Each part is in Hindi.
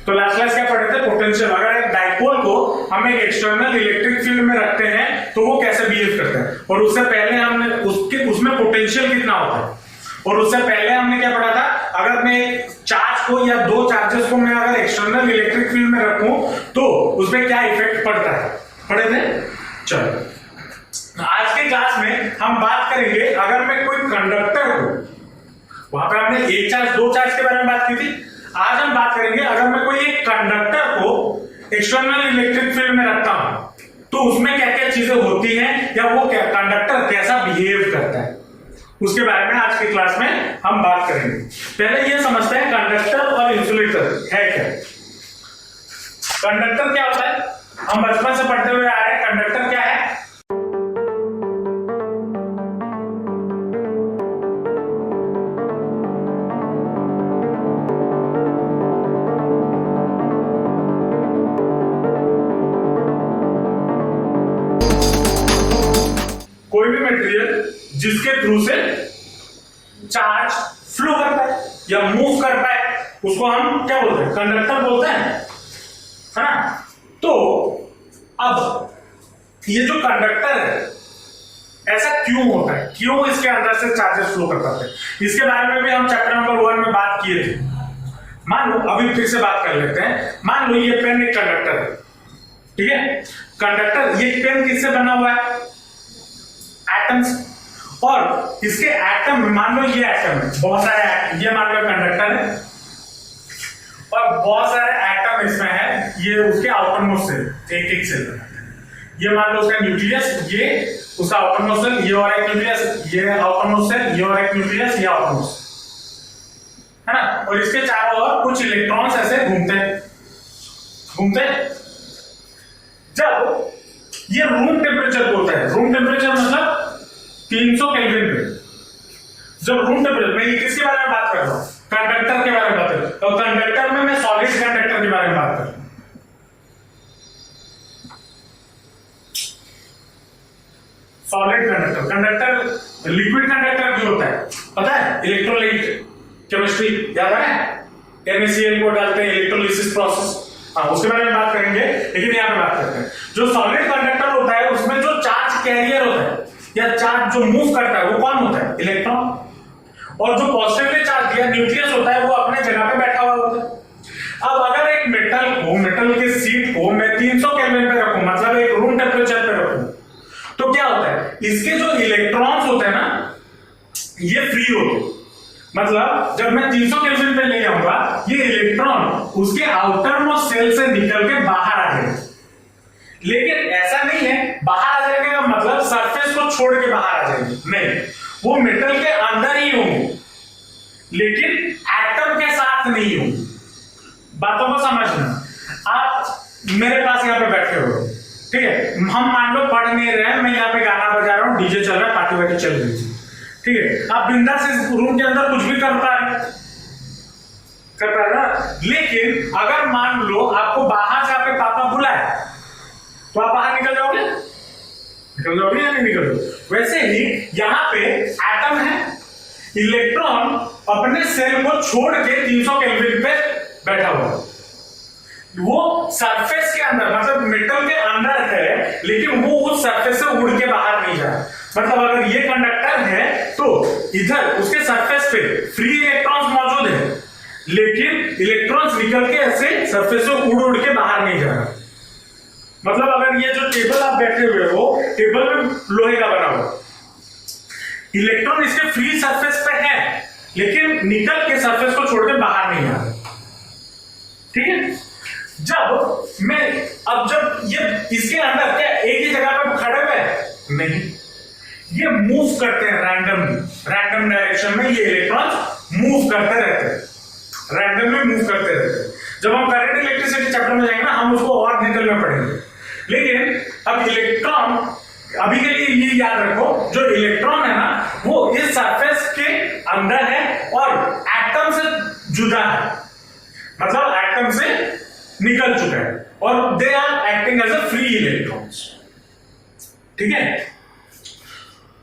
तो लास्ट क्या पढ़े थे, पोटेंशियल। अगर एक डाइपोल को हम एक एक्सटर्नल इलेक्ट्रिक फील्ड में रखते हैं तो वो कैसे बिहेव करता है, और उससे पहले हमने उसमें पोटेंशियल कितना होता है, और उससे पहले हमने क्या पढ़ा था, अगर मैं एक चार्ज को या दो चार्जेस को मैं अगर एक्सटर्नल इलेक्ट्रिक फील्ड में रखूं तो उसमें क्या इफेक्ट पड़ता है, पढ़े थे। चलो आज के क्लास में हम बात करेंगे, अगर मैं कोई कंडक्टर को, वहां पे हमने एक चार्ज दो चार्ज के बारे में बात की थी, आज हम बात करेंगे अगर मैं कोई एक कंडक्टर को एक्सटर्नल इलेक्ट्रिक फील्ड में रखता हूं तो उसमें क्या क्या चीजें होती हैं, या वो क्या कंडक्टर कैसा बिहेव करता है, उसके बारे में आज की क्लास में हम बात करेंगे। पहले ये समझते हैं कंडक्टर और इंसुलेटर है क्या। कंडक्टर क्या होता है, हम बचपन से पढ़ते हुए आ रहे हैं, कंडक्टर क्या है। कोई भी मटेरियल जिसके थ्रू से चार्ज फ्लो करता है या मूव करता है उसको हम क्या बोलते हैं, कंडक्टर बोलते हैं, है ना। तो अब ये जो कंडक्टर है ऐसा क्यों होता है, क्यों इसके अंदर से चार्जेस फ्लो कर पाते हैं, इसके बारे में भी हम चैप्टर नंबर 1 में बात किए थे। मान लो अभी फिर से बात कर लेते हैं, मान लो ये पेन एक कंडक्टर है, ठीक है। कंडक्टर, ये पेन किससे बना हुआ है, एटम्स, और इसके एटम, मान लो ये एटम है, बहुत सारे एटम, ये मान लो कंडक्टर है और बहुत सारे एटम इसमें है, ये उसके आउटर मोस्ट सेल, एक एक सेल बनाते हैं। ये मान लो उसका न्यूक्लियस, ये उसका आउटर मोस्ट सेल, ये और एक न्यूक्लियस, ये आउटर मोस्ट सेल, ये और एक न्यूक्लियस, ये आउटर मोस्ट, है ना। और इसके चारों ओर कुछ इलेक्ट्रॉन्स ऐसे घूमते हैं। जब ये रूम टेम्परेचर पे होता है, रूम टेम्परेचर मतलब 300 केल्विन पे, जब रूम टेम्परेचर, मैं किसके बारे में बात कर रहा हूं, कंडक्टर के बारे में बात कर रहा हूं। तो कंडक्टर में मैं सॉलिड कंडक्टर के बारे में बात कर रहा हूं। Solid conductor, conductor liquid conductor भी होता है, पता है, इलेक्ट्रोलाइट केमिस्ट्री याद है, NaCl को डालते हैं, इलेक्ट्रोलिसिस प्रोसेस, हाँ उसके बारे में बात करेंगे। लेकिन यहाँ पे बात करते हैं जो सॉलिड कंडक्टर होता है उसमें जो चार्ज कैरियर होता है या चार्ज जो मूव करता है वो कौन होता है, इलेक्ट्रॉन, और जो पॉजिटिवली चार्ज या न्यूक्लियस होता है वो अपने जगह पे बैठा हुआ होता है। अब अगर एक मेटल के सीट को मैं 300 केल्विन पे रखूं, मतलब एक रूम टेम्परेचर पे रखूं, तो क्या होता है, इसके जो इलेक्ट्रॉन्स होते हैं ना ये फ्री होते हैं। मतलब जब मैं 300 केल्विन पे ले जाऊंगा ये इलेक्ट्रॉन उसके आउटर मोस्ट सेल से निकल के बाहर आ जाएंगे। लेकिन ऐसा नहीं है बाहर आ जाएंगे का मतलब सरफेस को छोड़ के बाहर आ जाएंगे, नहीं, वो मेटल के अंदर ही होंगे लेकिन एटम के साथ नहीं होंगे। बातों को समझना। आप मेरे पास यहाँ पे बैठे हो, ठीक है, हम मान लो पढ़ नहीं रहे हैं, मैं यहाँ पे गाना बजा रहा हूँ, डीजे चल रहा है, पार्टी वार्टी चल रही है, ठीक है, आप बिंदास इस रूम के अंदर कुछ भी कर पा रहे ना। लेकिन अगर मान लो आपको बाहर से आपके पापा बुलाए तो आप बाहर निकल जाओगे या नहीं निकल जाओगे। वैसे ही यहाँ पे एटम है, इलेक्ट्रॉन अपने सेल को छोड़ के 300 केल्विन पे बैठा हुआ, वो सरफेस के अंदर, मतलब मेटल के अंदर है लेकिन वो उस सरफेस से उड़ के बाहर नहीं जा रहा। मतलब अगर ये कंडक्टर है तो इधर उसके सरफेस पे फ्री इलेक्ट्रॉन्स मौजूद है लेकिन इलेक्ट्रॉन्स निकल के ऐसे सरफेस से उड़ उड़ के बाहर नहीं जा रहा। मतलब अगर ये जो टेबल आप बैठे हुए हो, टेबल में लोहे का बना हुआ, इलेक्ट्रॉन इसके फ्री सरफेस पे है लेकिन निकल के सरफेस को छोड़ के बाहर नहीं आ रहा, ठीक है। जब ये इसके अंदर क्या एक ही जगह पे खड़े हुए हैं, नहीं, ये मूव करते हैं रैंडम डायरेक्शन में, ये इलेक्ट्रॉन्स मूव करते रहते हैं, रैंडमली मूव करते रहते हैं। जब हम करंट इलेक्ट्रिसिटी चैप्टर में जाएंगे ना हम उसको और डिटेल में पढ़ेंगे। लेकिन अब इलेक्ट्रॉन, अभी के लिए ये याद रखो, जो इलेक्ट्रॉन है ना वो इस सरफेस के अंदर है और एटम से जुदा है, मतलब एटम से निकल चुका है और they are acting as a free electrons, ठीक है।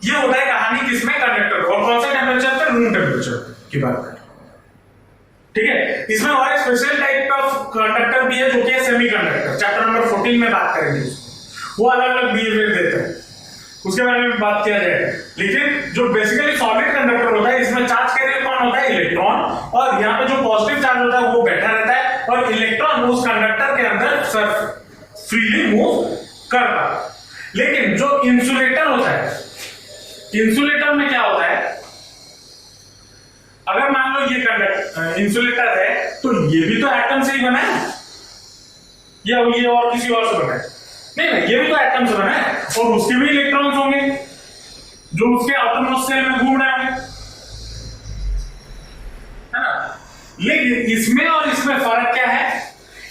ये होता है कहानी किसमें, कंडक्टर, और कौन से टेम्परेचर पे, रूम टेम्परेचर की बात करें, ठीक है। इसमें और एक स्पेशल टाइप ऑफ कंडक्टर भी है जो कि है सेमीकंडक्टर। चैप्टर नंबर 14 में बात करेंगे, वो अलग अलग बिहेवियर देते हैं, उसके बारे में बात किया जाएगा। लेकिन जो बेसिकली सॉलिड कंडक्टर होता है, इसमें चार्ज कैरियर कौन होता है? इलेक्ट्रॉन। और यहाँ पे जो पॉजिटिव चार्ज होता है वो बैठा रहता है और इलेक्ट्रॉन उस कंडक्टर के अंदर फ्रीली मूव करता है। लेकिन जो इंसुलेटर होता है, इंसुलेटर में क्या होता है, अगर मान लो ये इंसुलेटर है तो ये भी तो एटम से ही बना है या ये और किसी और से बना है? नहीं, ये भी तो एटम से बना है और उसके भी इलेक्ट्रॉन्स होंगे जो उसके आउटरमोस्ट शेल में घूम रहे होंगे, है ना। लेकिन इसमें और इसमें फर्क क्या है?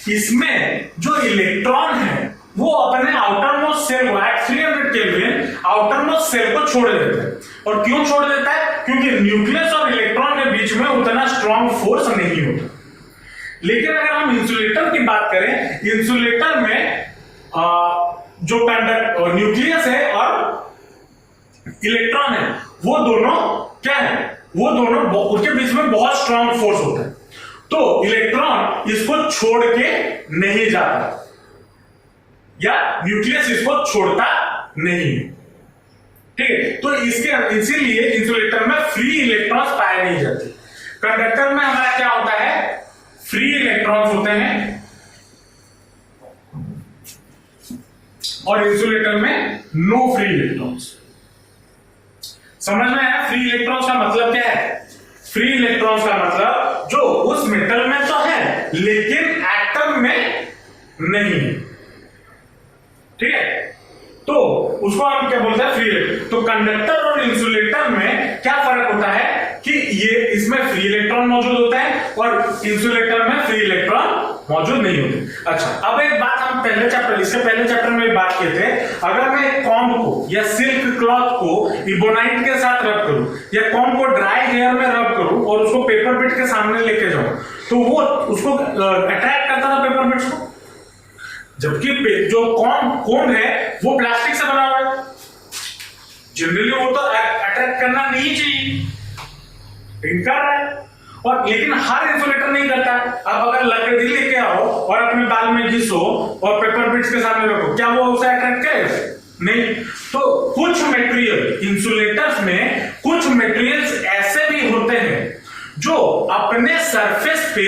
इसमें जो इलेक्ट्रॉन है वो अपने आउटरमोस्ट शेल को एट 300 केल्विन आउटरमोस्ट शेल को छोड़ देता है। और क्यों छोड़ देता है? क्योंकि न्यूक्लियस और इलेक्ट्रॉन के बीच में उतना स्ट्रॉन्ग फोर्स नहीं होता। लेकिन अगर हम इंसुलेटर की बात करें, इंसुलेटर में जो कंडक्टर न्यूक्लियस है और इलेक्ट्रॉन है वो दोनों क्या है? वो दोनों उसके बीच में बहुत स्ट्रॉन्ग फोर्स होता है, तो इलेक्ट्रॉन इसको छोड़ के नहीं जाता या न्यूक्लियस इसको छोड़ता नहीं, ठीक है। तो इसके इसीलिए इंसुलेटर में फ्री इलेक्ट्रॉन्स पाए नहीं जाते। कंडक्टर में हमारा क्या होता है? फ्री इलेक्ट्रॉन्स होते हैं और इंसुलेटर में नो फ्री इलेक्ट्रॉन्स। समझ में आया फ्री इलेक्ट्रॉन्स का मतलब क्या है? फ्री इलेक्ट्रॉन्स का मतलब जो उस मेटल में तो है लेकिन एटम में नहीं है, ठीक है। तो उसको हम क्या बोलते हैं? Free electron. तो कंडक्टर और इंसुलेटर में क्या फर्क होता है कि ये इसमें फ्री इलेक्ट्रॉन मौजूद होता है और इंसुलेटर में फ्री इलेक्ट्रॉन मौजूद नहीं होते। अच्छा, अब एक बात हम इसके पहले चैप्टर में बात किए थे, अगर मैं कॉम्ब को या सिल्क क्लॉथ को इबोनाइट के साथ रब करूं या कॉम्ब को ड्राई हेयर में रब करूं और उसको पेपर बिट के सामने लेके जाऊं तो वो उसको अट्रैक्ट करता था पेपर बिट्स को, जबकि जो कॉम्ब है वो प्लास्टिक से बना हुआ है। जनरली वो तो अट्रैक्ट करना नहीं चाहिए, कर रहा है। और लेकिन हर इंसुलेटर नहीं करता। अब अगर लकड़ी लेके आओ और अपने बाल में घिसो और पेपर बिट्स के सामने रखो, क्या वो उसे अट्रैक्ट करेगा? नहीं। तो कुछ मटेरियल इंसुलेटर्स में कुछ मटेरियल्स ऐसे भी होते हैं जो अपने सरफेस पे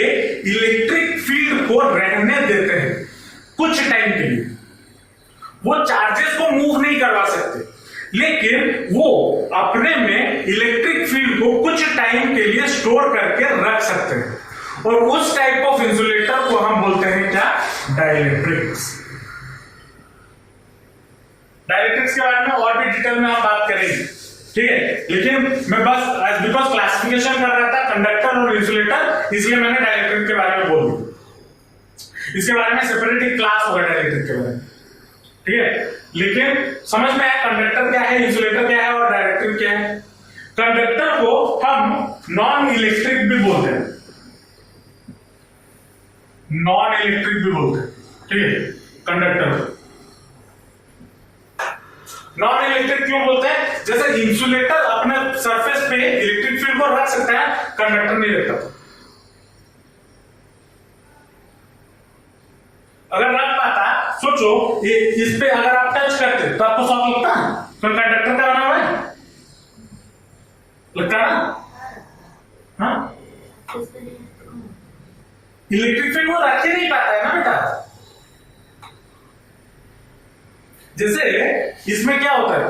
इलेक्ट्रिक फील्ड को रहने देते हैं कुछ टाइम के लिए। वो चार्जेस को मूव नहीं करवा सकते लेकिन वो अपने में इलेक्ट्रिक फील्ड को कुछ टाइम के लिए स्टोर करके रख सकते हैं और उस टाइप ऑफ इंसुलेटर को हम बोलते हैं क्या? डाइलेक्ट्रिक्स। डाइलेक्ट्रिक्स के बारे में और भी डिटेल में हम बात करेंगे, ठीक है। लेकिन मैं बस बिकॉज क्लासिफिकेशन कर रहा था कंडक्टर और इंसुलेटर, इसलिए मैंने डाइलेक्ट्रिक के बारे में बोल दिया। इसके बारे में सेपरेट एक क्लास होगा डाइलेक्ट्रिक के बारे में, ठीक है। लेकिन समझ में आया कंडक्टर क्या है, इंसुलेटर क्या है और डाइलेक्ट्रिक क्या है। कंडक्टर को हम नॉन इलेक्ट्रिक भी बोलते हैं, नॉन इलेक्ट्रिक भी बोलते हैं, ठीक है। कंडक्टर नॉन इलेक्ट्रिक क्यों बोलते हैं? जैसे इंसुलेटर अपने सरफेस पे इलेक्ट्रिक फील्ड को रख सकता है, कंडक्टर नहीं रखता। अगर रख पाता, सोचो इस पे अगर आप टच करते तो आपको शॉक लगता है, तो कंडक्टर का बना हुआ है, लगता है ना? हाँ, इलेक्ट्रिक फील्ड वो रख ही नहीं पाता है ना बेटा। जैसे इसमें क्या होता है,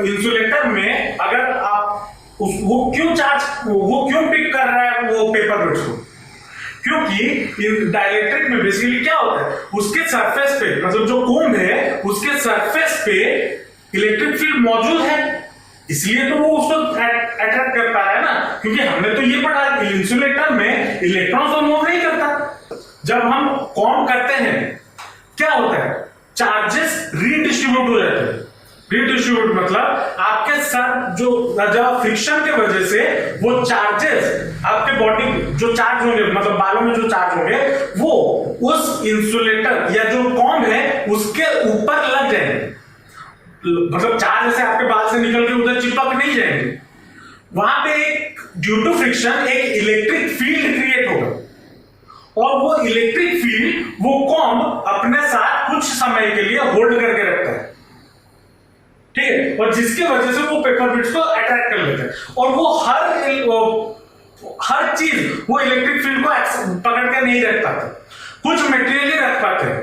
इंसुलेटर में अगर आप वो क्यों पिक कर रहा है वो पेपर बिट्स को? क्योंकि डाइलेक्ट्रिक में बेसिकली क्या होता है, उसके सरफेस पे मतलब जो कोम्ब है उसके सरफेस पे इलेक्ट्रिक फील्ड मौजूद है, इसलिए तो वो उसको अट्रैक्ट कर पा रहा है ना। क्योंकि हमने तो ये पढ़ा कि इंसुलेटर में इलेक्ट्रॉन को मूव नहीं करता। जब हम कॉम्ब करते हैं क्या होता है, चार्जेस रीडिस्ट्रीब्यूट हो जाते हैं। रीडिस्ट्रीब्यूट मतलब आपके साथ जो फ्रिक्शन की वजह से वो चार्जेस आपके बॉडी जो चार्ज होंगे मतलब बालों में जो चार्ज होंगे वो उस इंसुलेटर या जो कॉम्ब है उसके ऊपर लग जाएंगे। मतलब चार्ज जैसे आपके बाल से निकल के उधर चिपक नहीं जाएंगे, वहां पे एक ड्यू टू फ्रिक्शन एक इलेक्ट्रिक फील्ड क्रिएट होगा और वो इलेक्ट्रिक फील्ड वो कॉम्ब अपने साथ कुछ समय के लिए होल्ड करके रखता है, ठीक है, और जिसकी वजह से वो पेपर बिट्स को अट्रैक्ट कर लेते हैं। और वो हर चीज वो इलेक्ट्रिक फील्ड को पकड़ के नहीं रख पाते, कुछ मटेरियल ही रख पाते हैं,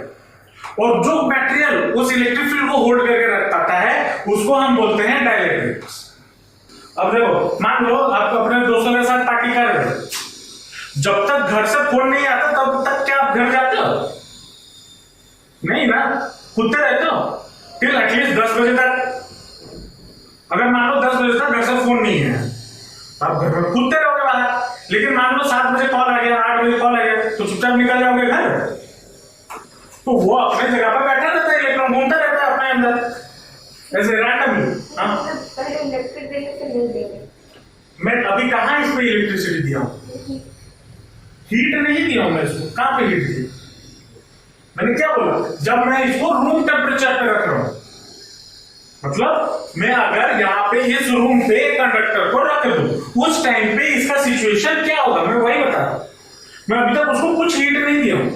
और जो मटेरियल उस इलेक्ट्रिक फील्ड को होल्ड करके रख पाता है उसको हम बोलते हैं डाइलेक्ट्रिक्स। अब देखो, मान लो आप अपने दोस्तों के साथ पार्टी कर रहे हो, जब तक घर से फोन नहीं आता तब तक क्या आप घर जाते हो? नहीं ना, कूदते रहते हो टिल एटलीस्ट 10 बजे तक। अगर मान लो 10 बजे तक घर से फोन नहीं है, आप घर में कूदते रहोगे बाहर। लेकिन मान लो 7 बजे कॉल आ गया, 8 बजे कॉल आ गया, तो चुपचाप निकल जाओगे घर। तो वो अपने जगह पर बैठा रहता है, इलेक्ट्रॉन घूमता रहता है अपने अंदर ऐसे रैंडमली। मैं अभी कहाँ इस पे इलेक्ट्रिसिटी दिया हूँ? हीट नहीं दिया हूं मैं इसको। कहां पे हीट दी? मैंने क्या बोला? जब मैं इसको रूम टेम्परेचर पे रख रहा हूं, मतलब मैं अगर यहाँ पे इस रूम पे कंडक्टर को रख दूं, उस टाइम पे इसका सिचुएशन क्या होगा मैं वही बता रहा हूं। मैं अभी तक उसको कुछ हीट नहीं दिया हूं,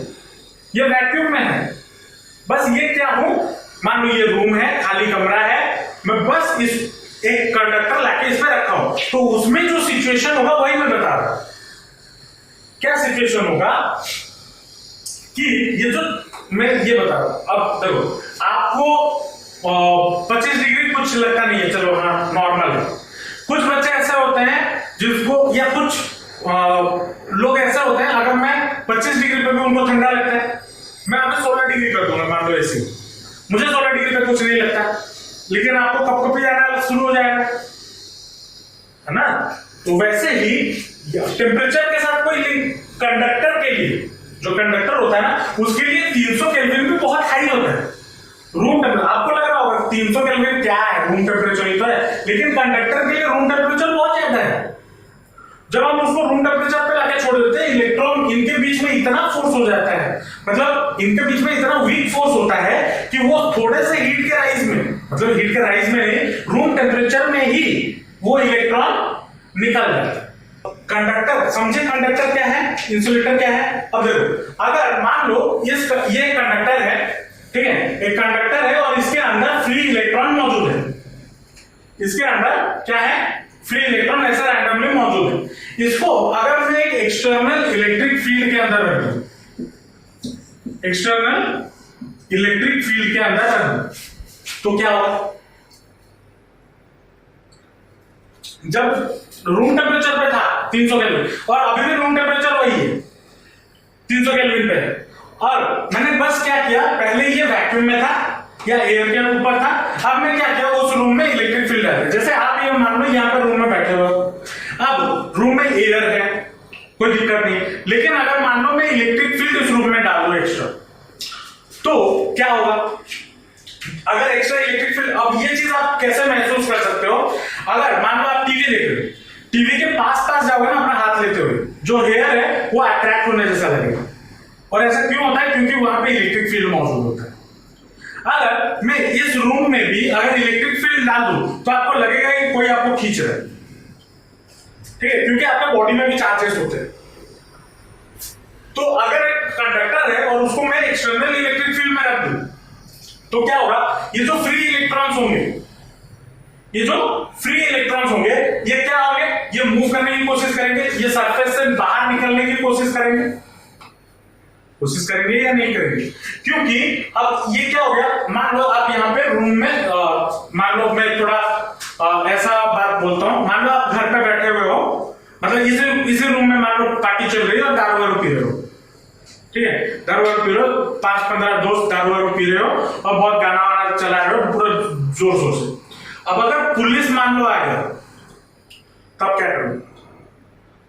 ये वैक्यूम में है। बस ये क्या हूं, मान लो ये रूम है, खाली कमरा है, मैं बस इस एक कंडक्टर लाके इस पे रखा हूं, तो उसमें जो सिचुएशन होगा वही मैं बता रहा हूं। क्या सिचुएशन होगा कि ये जो मैं ये बता रहा हूं। अब देखो, आपको 25 डिग्री कुछ लगता नहीं है, चलो हाँ नॉर्मल है। कुछ बच्चे ऐसे होते हैं जिसको, या कुछ लोग ऐसे होते हैं, अगर मैं 25 डिग्री पे भी उनको ठंडा लगता है, मैं अभी 16 डिग्री कर दूंगा मान लो ऐसे, मुझे 16 डिग्री पे कुछ नहीं लगता, लेकिन आपको कप जाना शुरू हो जाएगा, है ना। तो वैसे ही टेम्परेचर के साथ कोई लिंक, कंडक्टर के लिए, जो कंडक्टर होता है ना, उसके लिए 300 केल्विन भी बहुत हाई होता है। रूम टेम्परेचर आपको लग रहा होगा 300 केल्विन क्या है, रूम टेम्परेचर ही तो है, लेकिन कंडक्टर के लिए रूम टेम्परेचर बहुत ज्यादा है। जब हम उसको रूम टेम्परेचर पे लाके छोड़ देते हैं, इलेक्ट्रॉन इनके बीच में इतना फोर्स हो जाता है, मतलब इनके बीच में इतना वीक फोर्स होता है कि वो थोड़े से हीट के राइज में, मतलब हीट के राइज में रूम टेम्परेचर में ही वो इलेक्ट्रॉन निकल जाता है। कंडक्टर समझे, कंडक्टर क्या है, इंसुलेटर क्या है। अब देखो, अगर मान लो ये कंडक्टर है, ठीक है, एक कंडक्टर है और इसके अंदर फ्री इलेक्ट्रॉन मौजूद है। इसके अंदर क्या है, फ्री इलेक्ट्रॉन ऐसा रैंडमली मौजूद है। इसको अगर मैं एक एक्सटर्नल इलेक्ट्रिक फील्ड के अंदर रख दूं, एक्सटर्नल इलेक्ट्रिक फील्ड के अंदर रख दूं, तो क्या होगा? जब रूम टेम्परेचर पे था 300 केल्विन, और अभी भी रूम टेम्परेचर वही है 300 केल्विन पे, और मैंने बस क्या किया, पहले ये वैक्यूम में था या एयर के ऊपर था, अब मैं क्या किया, उस रूम में इलेक्ट्रिक फील्ड है। जैसे आप ये मान लो यहाँ पे रूम में बैठे हो, अब रूम में एयर है, कोई दिक्कत नहीं, लेकिन अगर मान लो मैं इलेक्ट्रिक फील्ड इस रूम में डाल दूं एक्स्ट्रा, तो क्या होगा? अगर एक्स्ट्रा इलेक्ट्रिक फील्ड, अब ये चीज आप कैसे महसूस कर सकते हो? अगर मान लो आप टीवी देख रहे हो, टीवी के पास जाओगे ना अपना हाथ लेते हुए, जो हेयर है वो अट्रैक्ट होने जैसा लगेगा। और ऐसा क्यों होता है? क्योंकि वहां पे इलेक्ट्रिक फील्ड मौजूद होता है। अगर मैं इस रूम में भी अगर इलेक्ट्रिक फील्ड डाल दूं, तो आपको लगेगा कि कोई आपको खींच रहा है, ठीक है, क्योंकि आपके बॉडी में भी चार्जेस होते हैं। तो अगर एक कंडक्टर है और उसको मैं एक्सटर्नल इलेक्ट्रिक फील्ड में रख दूं, तो क्या होगा? ये जो फ्री इलेक्ट्रॉन्स होंगे, ये जो फ्री इलेक्ट्रॉन्स होंगे, ये क्या होंगे? ये मूव करने की कोशिश करेंगे, ये सरफेस से बाहर निकलने की कोशिश करेंगे या नहीं करेंगे? क्योंकि अब ये क्या हो गया, मान लो आप यहाँ पे रूम में, मान लो मैं थोड़ा ऐसा बात बोलता हूं, मान लो आप घर पे बैठे हुए हो, मतलब इसी रूम में मान लो पार्टी चल रही है और दारू वारू पी रहे हो, ठीक है, दारू वारू पी रहे हो, 5-15 दोस्त दारू वारू पी रहे हो और बहुत गाना वाना चला रहे हो पूरा जोर शोर से। अब अगर पुलिस मान लो आ गया, तब क्या करोगे?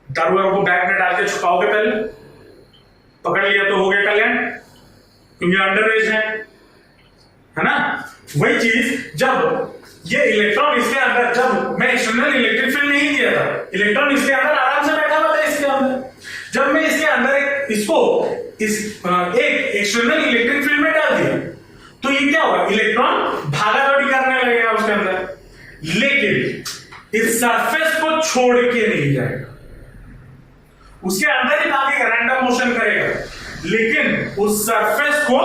दारू वारू को बैग में डाल के छुपाओगे, पहले पकड़ लिया तो हो गया कल्याण, क्योंकि अंडर एज है ना। वही चीज जब ये इलेक्ट्रॉन इसके अंदर, जब मैं एक्सटर्नल इलेक्ट्रिक फील्ड नहीं दिया था, इलेक्ट्रॉन इसके अंदर आराम से बैठा हुआ था इसके अंदर, जब मैं इसके अंदर एक एक्सटर्नल इलेक्ट्रिक फील्ड में डाल दिया, तो ये क्या होगा? इलेक्ट्रॉन भागा दौड़ी करने लगेगा उसके अंदर, लेकिन इस सरफेस को छोड़ के नहीं जाएगा, उसके अंदर ही भागेगा, रैंडम मोशन करेगा, लेकिन उस सरफेस को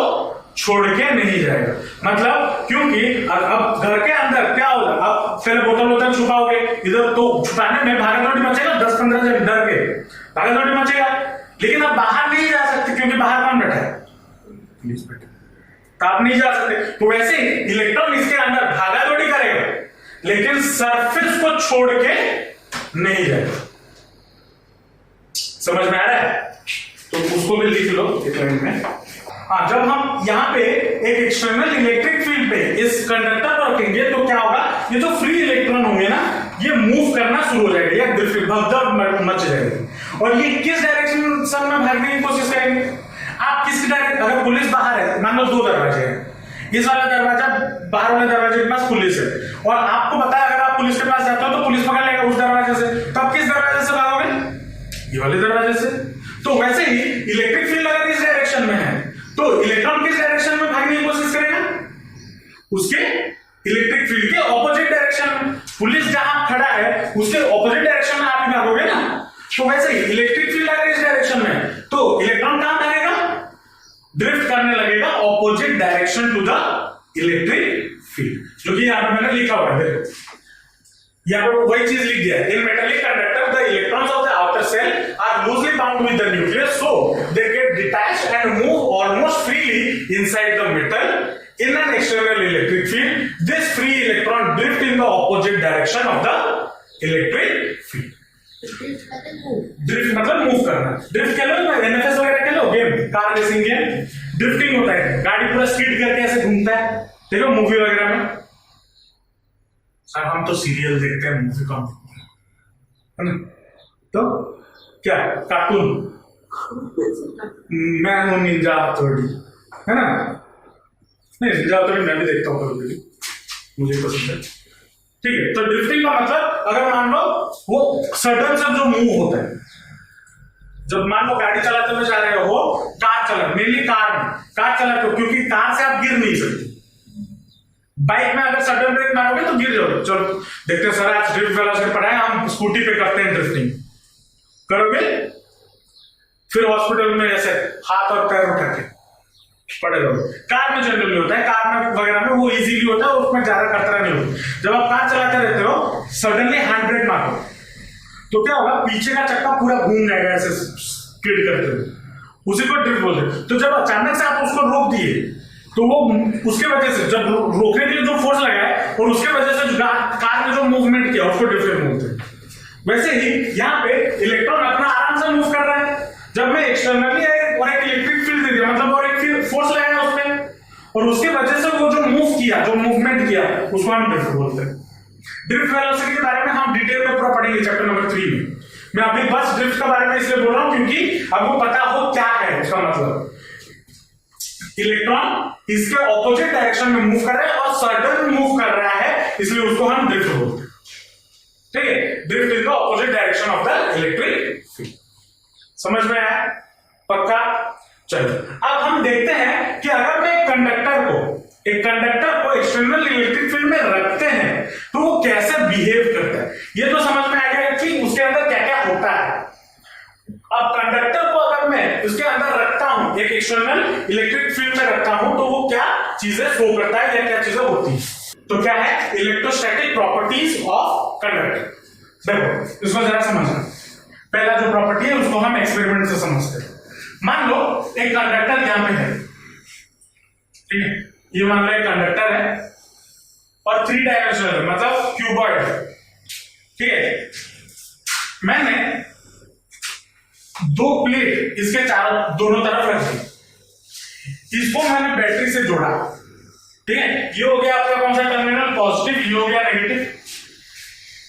छोड़ के नहीं जाएगा। मतलब क्योंकि अब घर के अंदर क्या होगा, अब पहले बोतल छुपाओगे इधर, तो छुपाने में भागा दौड़ी मचेगा, 10-15 जन डर के भागा दौड़ी मचेगा, लेकिन अब बाहर नहीं जा सकते क्योंकि बाहर कौन बैठा है, पुलिस बैठा, तो आप नहीं जा सकते। तो वैसे इलेक्ट्रॉन इसके अंदर भागा दौड़ी करेगा, लेकिन सरफेस को छोड़ के नहीं जाएगा। समझ में आ रहा है? तो उसको भी लिख लो एक लाइन में। हाँ, जब हम यहाँ पे एक एक्सटर्नल इलेक्ट्रिक फील्ड पे इस कंडक्टर को रखेंगे तो क्या होगा, ये जो फ्री इलेक्ट्रॉन होंगे ना, ये मूव करना शुरू हो जाएगा, या भगदड़ मच जाएगी, और ये किस डायरेक्शन में भागने की कोशिश करेंगे। आप किस डायरेक्शन, अगर पुलिस बाहर है, मान लो 2 दरवाजे हैं, इस वाला दरवाजा, बाहर वाले दरवाजे के पास पुलिस है, और आपको पता है अगर आप पुलिस के पास जाते हो तो पुलिस पकड़ लेगा उस दरवाजे से, तो आप किस दरवाजे से भागोगे, ये वाले दरवाजे से। तो वैसे ही इलेक्ट्रिक फील्ड अगर इस डायरेक्शन में है तो इलेक्ट्रॉन किस डायरेक्शन में भागने की कोशिश करेगा, उसके इलेक्ट्रिक फील्ड के ऑपोजिट डायरेक्शन में। पुलिस जहां खड़ा है उसके ऑपोजिट डायरेक्शन में आप ही भागोगे ना। तो वैसे ही इलेक्ट्रिक फील्ड अगर इस डायरेक्शन में है तो इलेक्ट्रॉन कहां भागेगा, ड्रिफ्ट करने लगेगा opposite direction to the electric field, जो कि यहां पर मैंने लिखा हुआ है, यहाँ पर वही चीज लिख दिया है। In metallic conductor the electrons of the outer shell are loosely bound with the nucleus, so they get detached and move almost freely inside the metal in an external electric field. This free electron drift in the opposite direction of the electric field. Drift मतलब मूव करना। ड्रिफ्ट कह लो, एनएफएस वगैरह कह लो, game, car racing game, drifting होता है, गाड़ी पूरा स्किड करके ऐसे घूमता है, देखो मूवी वगैरह में। सर हम तो सीरियल देखते हैं, मूवी कम है ना, तो क्या कार्टून, मैं हूं निंजा हथौड़ी, है ना, नहीं निंजा हथौड़ी मैं भी देखता हूँ कभी, मुझे पसंद है। ठीक है, तो ड्रिफ्टिंग का मतलब अगर मान लो वो सडन से जो मूव होता है, जब मान लो गाड़ी चलाते हुए जा रहे हो, कार चला, मेनली कार चलाते हो, क्योंकि कार से आप गिर नहीं सकते। बाइक में अगर सडन ब्रेक मारोगे तो गिर जाओगे। चलो देखते हैं सर, आज ड्रिफ्ट वाला से पढ़ा है, हम स्कूटी पे करते हैं ड्रिफ्टिंग, करोगे? फिर हॉस्पिटल में ऐसे हाथ और पैर उठा के पड़े रहो। कार में जनरली होता है, कार में वगैरह में वो इजीली होता है, उसमें ज्यादा खतरा नहीं होता। जब आप कार चलाते रहते हो, सडनली हैंड ब्रेक मारो तो क्या होगा, पीछे का चक्का पूरा घूम जाएगा ऐसे स्किड करते हुए, उसी को ड्रिफ्ट बोलते हैं। तो जब अचानक से आप उसको रोक दिए तो वो उसके वजह से, जब रोकने के लिए जो फोर्स लगाए और उसके वजह से कार ने जो मूवमेंट किया उसको ड्रिफ्ट बोलते हैं। वैसे ही यहाँ पे इलेक्ट्रॉन अपना आराम से मूव कर रहा है। जब मैं एक्सटर्नली और एक इलेक्ट्रिक फील्ड दे दिया, मतलब और एक फोर्स लगाया उसमें, और उसके वजह से वो जो मूव किया, जो मूवमेंट किया, उसको हम ड्रिफ्ट बोलते हैं। ड्रिफ्ट वेलोसिटी के बारे में हम डिटेल में पूरा पढ़ेंगे चैप्टर नंबर 3 में। मैं अभी बस ड्रिफ्ट के बारे में इसलिए बोल रहा हूं क्योंकि आपको पता हो क्या है उसका मतलब। इलेक्ट्रॉन इसके ऑपोजिट डायरेक्शन में मूव कर रहा है और सडन मूव कर रहा है, इसलिए उसको हम ड्रिफ्ट बोलते हैं। ठीक है, drift in the opposite direction of the electric field. समझ में आया? पक्का? चलो अब हम देखते हैं कि अगर मैं एक कंडक्टर को एक्सटर्नल इलेक्ट्रिक फील्ड में रखते हैं तो वो कैसे बिहेव करता है। ये तो समझ में आ गया कि उसके अंदर क्या क्या होता है। अब कंडक्टर को अगर मैं उसके अंदर रखता हूं, एक एक्सटर्नल इलेक्ट्रिक फील्ड में रखता हूं, तो वो क्या चीजें शो करता है या क्या चीजें होती है। तो क्या है इलेक्ट्रोस्टैटिक प्रॉपर्टीज ऑफ कंडक्टर। देखो इसको जरा समझना। पहला जो प्रॉपर्टी है उसको हम एक्सपेरिमेंट से समझते हैं। मान लो एक कंडक्टर यहां पे है, ठीक है, ये मान लो एक कंडक्टर है और 3 डायमेंशनल है, मतलब क्यूबॉइड है। ठीक है, मैंने 2 प्लेट इसके चारों दोनों तरफ रख दी, इसको मैंने बैटरी से जोड़ा। ठीक है, ये हो गया आपका कौन सा टर्मिनल, पॉजिटिव, ये हो गया नेगेटिव।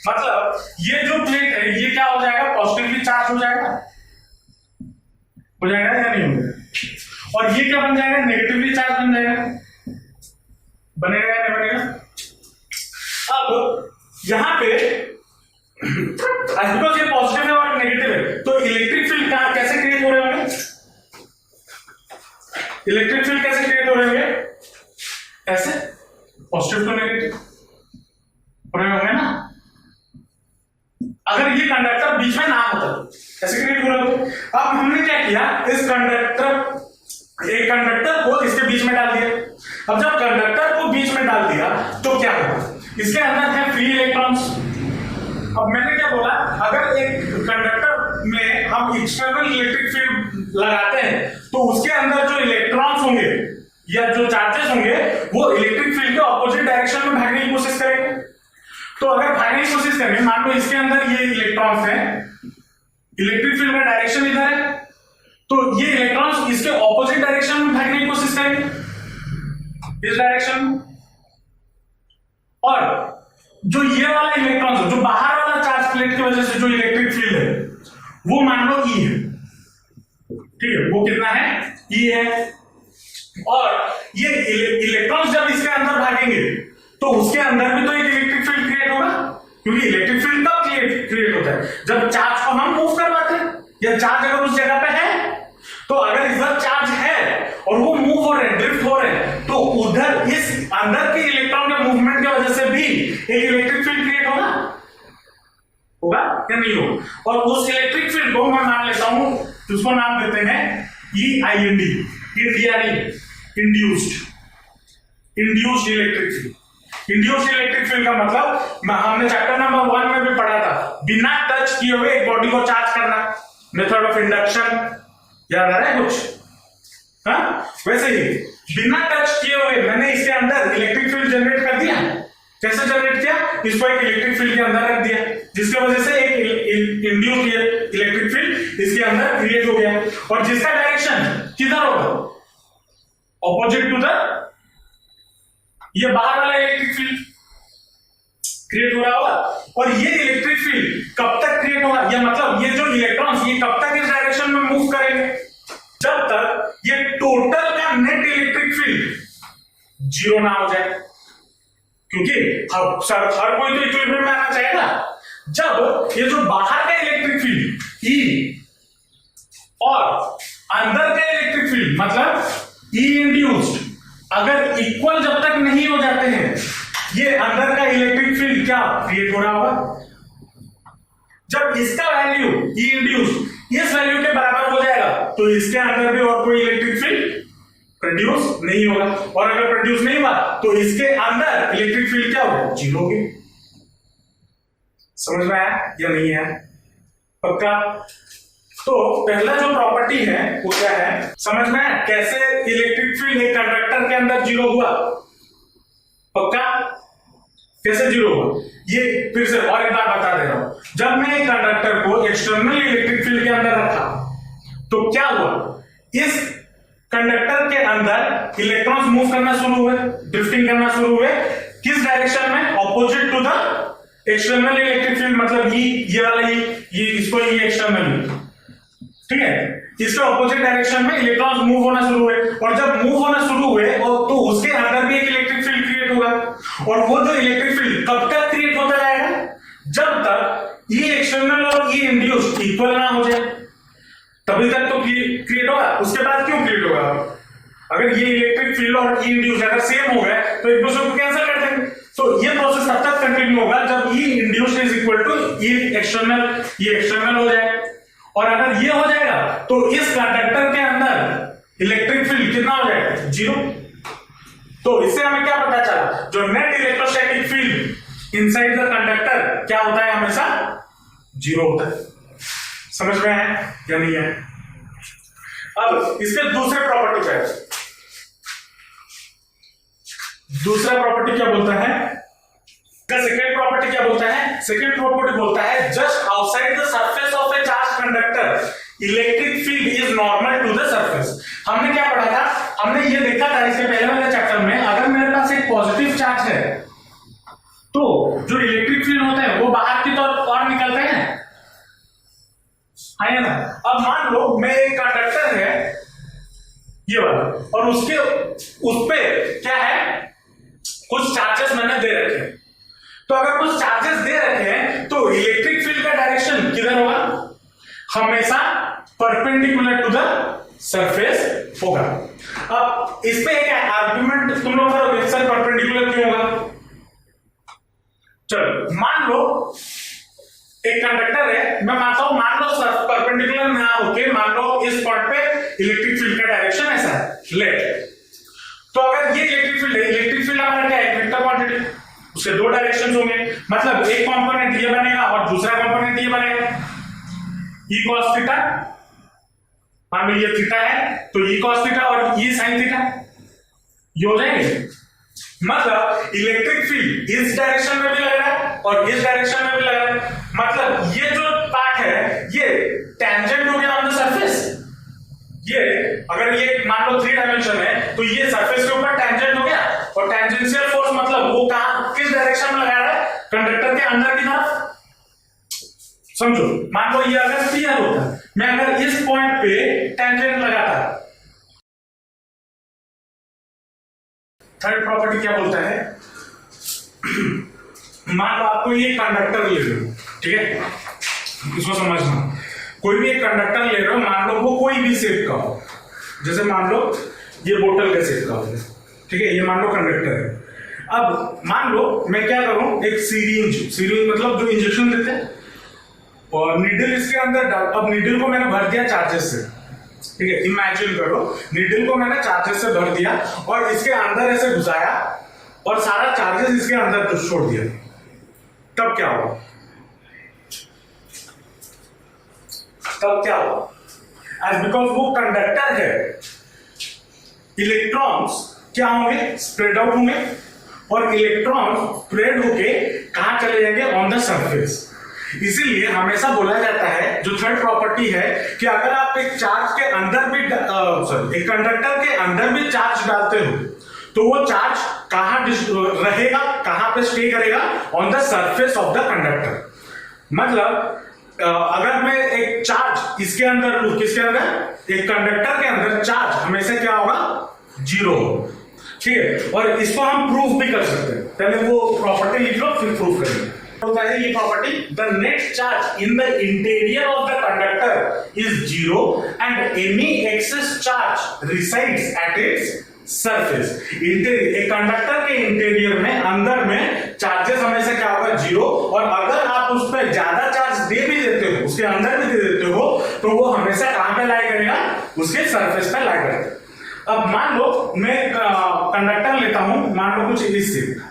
मतलब ये जो प्लेट है ये क्या हो जाएगा, पॉजिटिवली चार्ज हो जाएगा या नहीं होगा, और ये क्या बन जाएगा, नेगेटिवली चार्ज बन जाएगा। बनेगा या नहीं बनेगा? अब यहां पे बिकॉज ये पॉजिटिव है और नेगेटिव है, तो इलेक्ट्रिक फील्ड कैसे क्रिएट हो रहे होंगे, इलेक्ट्रिक फील्ड कैसे क्रिएट हो रहे होंगे, ऐसे पॉजिटिव टू नेगेटिव हो रहे होंगे ना। अगर ये कंडक्टर बीच में ना होता ऐसे क्रिएट हो रहा होता। अब हमने क्या किया, इस एक कंडक्टर को इसके बीच में डाल दिया। अब जब कंडक्टर को बीच में डाल दिया तो क्या होगा, इसके अंदर है फ्री इलेक्ट्रॉन्स। अब मैंने क्या बोला, अगर एक कंडक्टर में हम एक्सटर्नल इलेक्ट्रिक फील्ड लगाते हैं तो उसके अंदर जो इलेक्ट्रॉन्स होंगे या जो चार्जेस होंगे वो इलेक्ट्रिक फील्ड के ऑपोजिट डायरेक्शन में भागने की कोशिश करेंगे। तो अगर भागने की कोशिश करेंगे, मान लो इसके अंदर ये इलेक्ट्रॉन्स हैं, इलेक्ट्रिक फील्ड का डायरेक्शन इधर है, तो ये इलेक्ट्रॉन्स इसके ऑपोजिट डायरेक्शन में भागने की कोशिश करेंगे, इस डायरेक्शन में। और जो ये वाला इलेक्ट्रॉन, जो बाहर वाला चार्ज प्लेट की वजह से जो इलेक्ट्रिक फील्ड है वो मान लो ई है, ठीक है, वो कितना है, ई है। और ये इलेक्ट्रॉन्स जब इसके अंदर भागेंगे तो उसके अंदर भी तो एक इलेक्ट्रिक फील्ड क्रिएट होगा, क्योंकि इलेक्ट्रिक फील्ड कब क्रिएट होता है, जब चार्ज को हम मूव करवाते हैं, या चार्ज अगर उस जगह पे है। तो अगर इधर चार्ज है और वो मूव हो रहे हैं, ड्रिफ्ट हो रहे हैं, तो उधर इस अंदर के इलेक्ट्रॉन के मूवमेंट की वजह से भी एक इलेक्ट्रिक फील्ड क्रिएट होगा या नहीं होगा। और उस इलेक्ट्रिक फील्ड को मैं मान लेता हूं, उसको नाम देते हैं EIND, induced electric field. Induced electric field का मतलब हमने चैप्टर नंबर 1 में भी पढ़ा था, बिना टच किए हुए एक बॉडी को चार्ज करना, मेथड ऑफ इंडक्शन, याद आ रहा है कुछ? हाँ, वैसे ही बिना टच किए हुए मैंने इसके अंदर इलेक्ट्रिक फील्ड जनरेट कर दिया। कैसे जनरेट किया, इसको एक इलेक्ट्रिक फील्ड के अंदर रख दिया, जिसकी वजह से एक इंड्यूस्ड इलेक्ट्रिक फील्ड इसके अंदर क्रिएट हो गया, और जिसका डायरेक्शन किधर होगा, ऑपोजिट टू द ये बाहर वाला इलेक्ट्रिक फील्ड क्रिएट हो रहा होगा। और ये इलेक्ट्रिक फील्ड कब तक क्रिएट होगा, या मतलब ये जो इलेक्ट्रॉन्स ये कब तक इस डायरेक्शन में मूव करेंगे, जब तक ये टोटल का नेट इलेक्ट्रिक फील्ड जीरो ना हो जाए, क्योंकि हर कोई तो इक्विलिब्रियम में आना चाहेगा। जब ये जो बाहर का इलेक्ट्रिक फील्ड ई और अंदर का इलेक्ट्रिक फील्ड मतलब ई इंड्यूस्ड अगर इक्वल जब तक नहीं हो जाते हैं, ये अंदर का इलेक्ट्रिक फील्ड क्या क्रिएट हो रहा होगा, जब इसका वैल्यू ई इंड्यूस्ड इस वैल्यू के बराबर हो जाएगा तो इसके अंदर भी और कोई इलेक्ट्रिक फील्ड प्रोड्यूस नहीं होगा, और अगर प्रोड्यूस नहीं हुआ तो इसके अंदर इलेक्ट्रिक फील्ड क्या होगा, जीरो होगी। समझ में आया या नहीं है, पक्का? तो पहला जो प्रॉपर्टी है वो क्या है, समझ में आया कैसे इलेक्ट्रिक फील्ड एक कंडक्टर के अंदर जीरो हुआ, पक्का? कैसे जीरो हुआ, ये फिर से और एक बार बता दे रहा हूं। जब मैं एक कंडक्टर को एक्सटर्नल इलेक्ट्रिक फील्ड के अंदर रखा तो क्या हुआ, इस कंडक्टर के अंदर इलेक्ट्रॉन्स मूव करना शुरू हुए, ड्रिफ्टिंग करना शुरू हुए, किस डायरेक्शन में, opposite to the external electric field, मतलब ये वाला ये इसको ये एक्सटर्नल, ठीक है, इसके ऑपोजिट डायरेक्शन में इलेक्ट्रॉन्स मूव होना शुरू हुए, और जब मूव होना शुरू हुए और तो उसके अंदर भी एक इलेक्ट्रिक फील्ड क्रिएट होगा, और वो जो इलेक्ट्रिक फील्ड कब तक क्रिएट होता जाएगा, जब तक ये एक्सटर्नल और ये इंड्यूस्ड इक्वल ना हो जाए, तभी तक तो क्रिएट होगा। उसके बाद क्यों क्रिएट होगा, अगर ये इलेक्ट्रिक फील्ड और ई इंड्यूस्ड अगर सेम हो गए तो एक दूसरे को कैंसिल कर देंगे, तो ये प्रोसेस तब तक कंटिन्यू होगा जब E induced is equal to E external, ये एक्सटर्नल हो जाए, और अगर ये हो जाएगा तो इस कंडक्टर के अंदर इलेक्ट्रिक फील्ड कितना हो जाएगा, जीरो। तो इससे हमें क्या पता चला, जो net electrostatic field inside the conductor क्या होता है, हमेशा जीरो होता है। समझ में है या नहीं है? अब इसके दूसरे प्रॉपर्टी पे, दूसरा प्रॉपर्टी क्या बोलता है, सेकेंड प्रॉपर्टी क्या बोलता है, सेकेंड प्रॉपर्टी बोलता है just outside the surface of a charge conductor electric field is normal to the surface. हमने क्या पढ़ा था, हमने ये देखा था इसके पहले वाले चैप्टर में, अगर मेरे पास एक पॉजिटिव चार्ज है तो जो इलेक्ट्रिक फील्ड होता है वो बाहर की तरफ निकलते हैं, है ना। अब मान लो मैं एक कंडक्टर है ये वाला, और उसके उस पे क्या है, कुछ चार्जेस मैंने दे रखे हैं, तो अगर कुछ चार्जेस दे रखे हैं तो इलेक्ट्रिक फील्ड का डायरेक्शन किधर होगा, हमेशा परपेंडिकुलर टू द सरफेस होगा। अब इसमें एक आर्गुमेंट तुम लोग करोगे, सर परपेंडिकुलर क्यों होगा, चलो मान लो एक कंडक्टर है, मैं मानता हूं, मान लो परपेंडिकुलर ना होके मान लो इस पॉइंट पे इलेक्ट्रिक फील्ड का डायरेक्शन ऐसा है लेट। तो अगर ये इलेक्ट्रिक फील्ड है, इलेक्ट्रिक फील्ड हमारा क्या है, वेक्टर क्वांटिटी, उसके दो डायरेक्शंस होंगे, मतलब एक कंपोनेंट ये बनेगा और दूसरा कंपोनेंट ये बनेगा। ई cos थीटा, मान लो ये थीटा है तो ई cos थीटा और ई sin थीटा ये हो जाएंगे। मतलब इलेक्ट्रिक फील्ड इस डायरेक्शन में भी लग रहा है और इस डायरेक्शन में भी लग रहा है, मतलब ये जो पार्ट है ये टेंजेंट हो गया ऑन द सरफेस। ये अगर ये मान लो 3 डायमेंशन है तो ये सरफेस के ऊपर टेंजेंट हो गया, और टेंजेंशियल फोर्स मतलब वो कहां किस डायरेक्शन में लगा रहा है, कंडक्टर के अंदर की तरफ। समझो, मान लो ये अगर स्फीयर होता, मैं अगर इस पॉइंट पे टेंजेंट लगाता। थर्ड प्रॉपर्टी क्या बोलता है, मान लो आपको ये कंडक्टर ले रहे हो, ठीक है, इसको समझना, कोई भी एक कंडक्टर ले रहे हो, मान लो वो कोई भी शेप का हो, जैसे मान लो ये बोतल का शेप का हो, ठीक है, ये मान लो कंडक्टर है। अब मान लो मैं क्या करूं, एक सीरिंज मतलब जो इंजेक्शन देते हैं, और नीडल इसके अंदर डाल, अब नीडल को मैंने भर दिया चार्जेस से, ठीक है, इमेजिन करो नीडल को मैंने चार्जेस से भर दिया और इसके अंदर ऐसे घुसाया और सारा चार्जेस इसके अंदर छोड़ दिया, तब क्या होगा, तब क्या होगा, एज बिकॉज वो कंडक्टर है, इलेक्ट्रॉन्स क्या होंगे, स्प्रेड आउट होंगे, और इलेक्ट्रॉन स्प्रेड होके कहां चले जाएंगे, ऑन द सरफेस। इसीलिए हमेशा बोला जाता है, जो थर्ड प्रॉपर्टी है, कि अगर आप एक चार्ज के अंदर भी एक कंडक्टर के अंदर भी चार्ज डालते हो तो वो चार्ज कहां रहेगा, कहां पे स्टे करेगा, on the surface of the conductor. मतलब अगर मैं एक चार्ज इसके अंदर लूं, किसके अंदर, एक कंडक्टर के अंदर, चार्ज हमेशा क्या होगा, 0 होगा, ठीक है, और इसको हम प्रूफ भी कर सकते हैं। पहले वो प्रॉपर्टी लिख लो फिर प्रूफ करेंगे। होता है ये property, the net charge in the interior of the conductor is 0 and any excess charge resides at its surface. एक कंडक्टर के इंटीरियर में, अंदर में चार्जेस हमेशा क्या होगा, 0, और अगर आप उस पर ज्यादा चार्ज दे भी देते हो, उसके अंदर भी दे देते हो, तो वो हमेशा कहां पे लाई करेगा, उसके सरफेस पे लाई करेगा। अब मान लो मैं कंडक्टर लेता हूं, मान लो कुछ इस शेप का,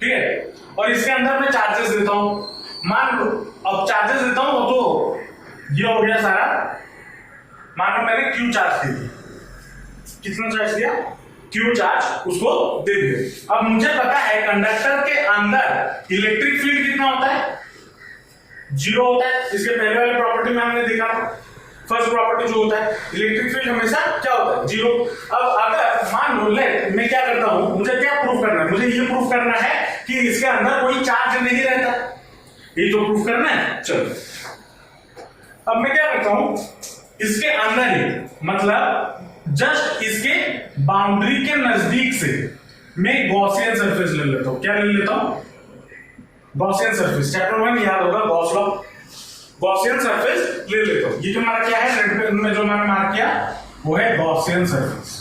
ठीक है, और इसके अंदर मैं चार्जेस देता हूं, मान लो अब चार्जेस देता हूं तो ये हो गया सारा, मान लो मैंने क्यू चार्ज दे दिया, कितना चार्ज दिया, क्यू चार्ज उसको दे दिया। अब मुझे पता है कंडक्टर के अंदर इलेक्ट्रिक फील्ड कितना होता है, 0 होता है। इसके पहले वाले प्रॉपर्टी में हमने देखा, फर्स्ट प्रॉपर्टी जो होता है, इलेक्ट्रिक फील्ड हमेशा क्या होता है, 0। अब अगर मान लो लेट मैं क्या करता हूं, मुझे क्या प्रूफ करना है, मुझे ये प्रूफ करना है कि इसके अंदर कोई चार्ज नहीं रहता, ये तो प्रूफ करना है। चलो अब मैं क्या करता हूं, इसके अंदर ही, मतलब जस्ट इसके बाउंड्री के नजदीक से मैं गॉसियन सरफेस ले लेता हूं। क्या ले लेता हूं, गॉसियन सरफेस, चैप्टर 1 याद होगा, गॉस लॉ, गॉसियन सरफेस ले लेता हूं। ये जो हमारा क्या है, रेड पेन में जो मैंने मार्क किया वो है गॉसियन सरफेस।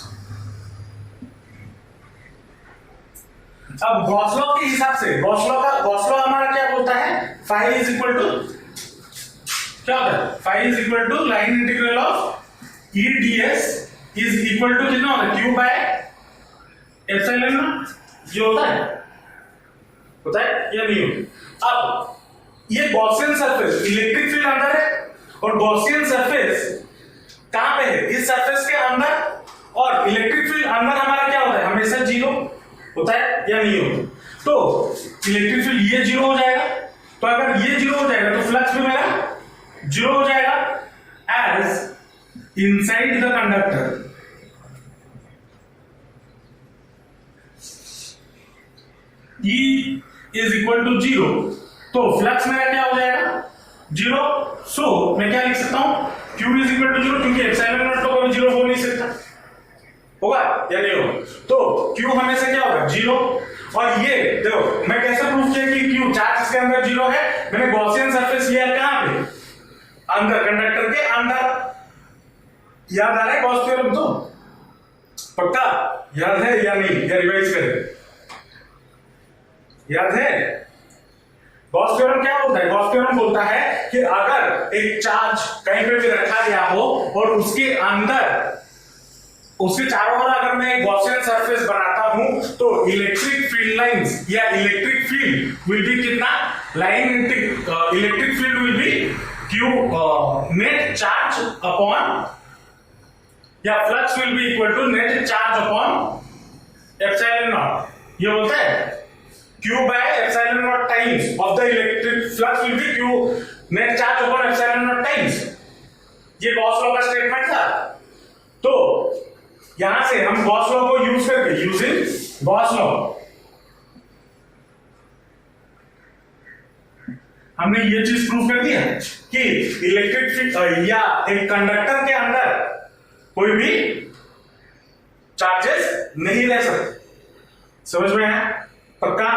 अब गॉस लॉ के हिसाब से, गॉस लॉ हमारा क्या बोलता है, फाई इज इक्वल टू क्या होता है, phi is equal to line integral of E ds is equal to कितना होता है, क्यू बाय एप्सिलॉन नॉट। ये होता है या नहीं होता। अब ये गॉसियन सरफेस, इलेक्ट्रिक फील्ड अंदर है और गॉसियन सरफेस कहां पे है, इस सरफेस के अंदर, और इलेक्ट्रिक फील्ड अंदर हमारा क्या होता है, हमेशा 0 होता है या नहीं होता। तो इलेक्ट्रिक फील्ड ये 0 हो जाएगा, तो अगर ये 0 हो जाएगा तो फ्लक्स भी मेरा 0 हो जाएगा, as inside the conductor E is equal to 0, तो फ्लक्स मेरा क्या हो जाएगा, 0। सो मैं क्या लिख सकता हूं, Q इज इक्वल टू 0, क्योंकि एप्सिलॉन नॉट तो कभी 0 हो नहीं सकता, होगा या नहीं होगा। तो Q हमेशा क्या होगा, 0। और ये देखो मैं कैसे प्रूफ किया कि Q चार्ज इसके अंदर 0 है, मैंने गॉसियन सरफेस लिया कहां पे, अंदर, कंडक्टर के अंदर। याद आ रहा है गॉस थ्योरम, तो पक्का याद है या नहीं, या रिवाइज करें, याद है। गॉस थ्योरम क्या बोलता है? गॉस थ्योरम बोलता है कि अगर एक चार्ज कहीं पे भी रखा गया हो और उसके अंदर, उसके चारों ओर अगर मैं एक गॉसियन सरफेस बनाता हूं तो इलेक्ट्रिक फील्ड लाइंस या इलेक्ट्रिक फील्ड विल बी कितना? Line electric field will be Q net charge upon, या flux will be equal to net charge upon epsilon naught. ये बोलता है Q by epsilon naught times of the electric flux will be Q net charge upon epsilon naught times। ये गॉस लॉ का स्टेटमेंट था। तो यहां से हम गॉस लॉ को यूज करके, यूजिंग गॉस लॉ, हमने ये चीज प्रूव कर दिया कि इलेक्ट्रिक फील्ड या एक कंडक्टर के अंदर कोई भी चार्जेस नहीं रह सकते। समझ में आया? पक्का?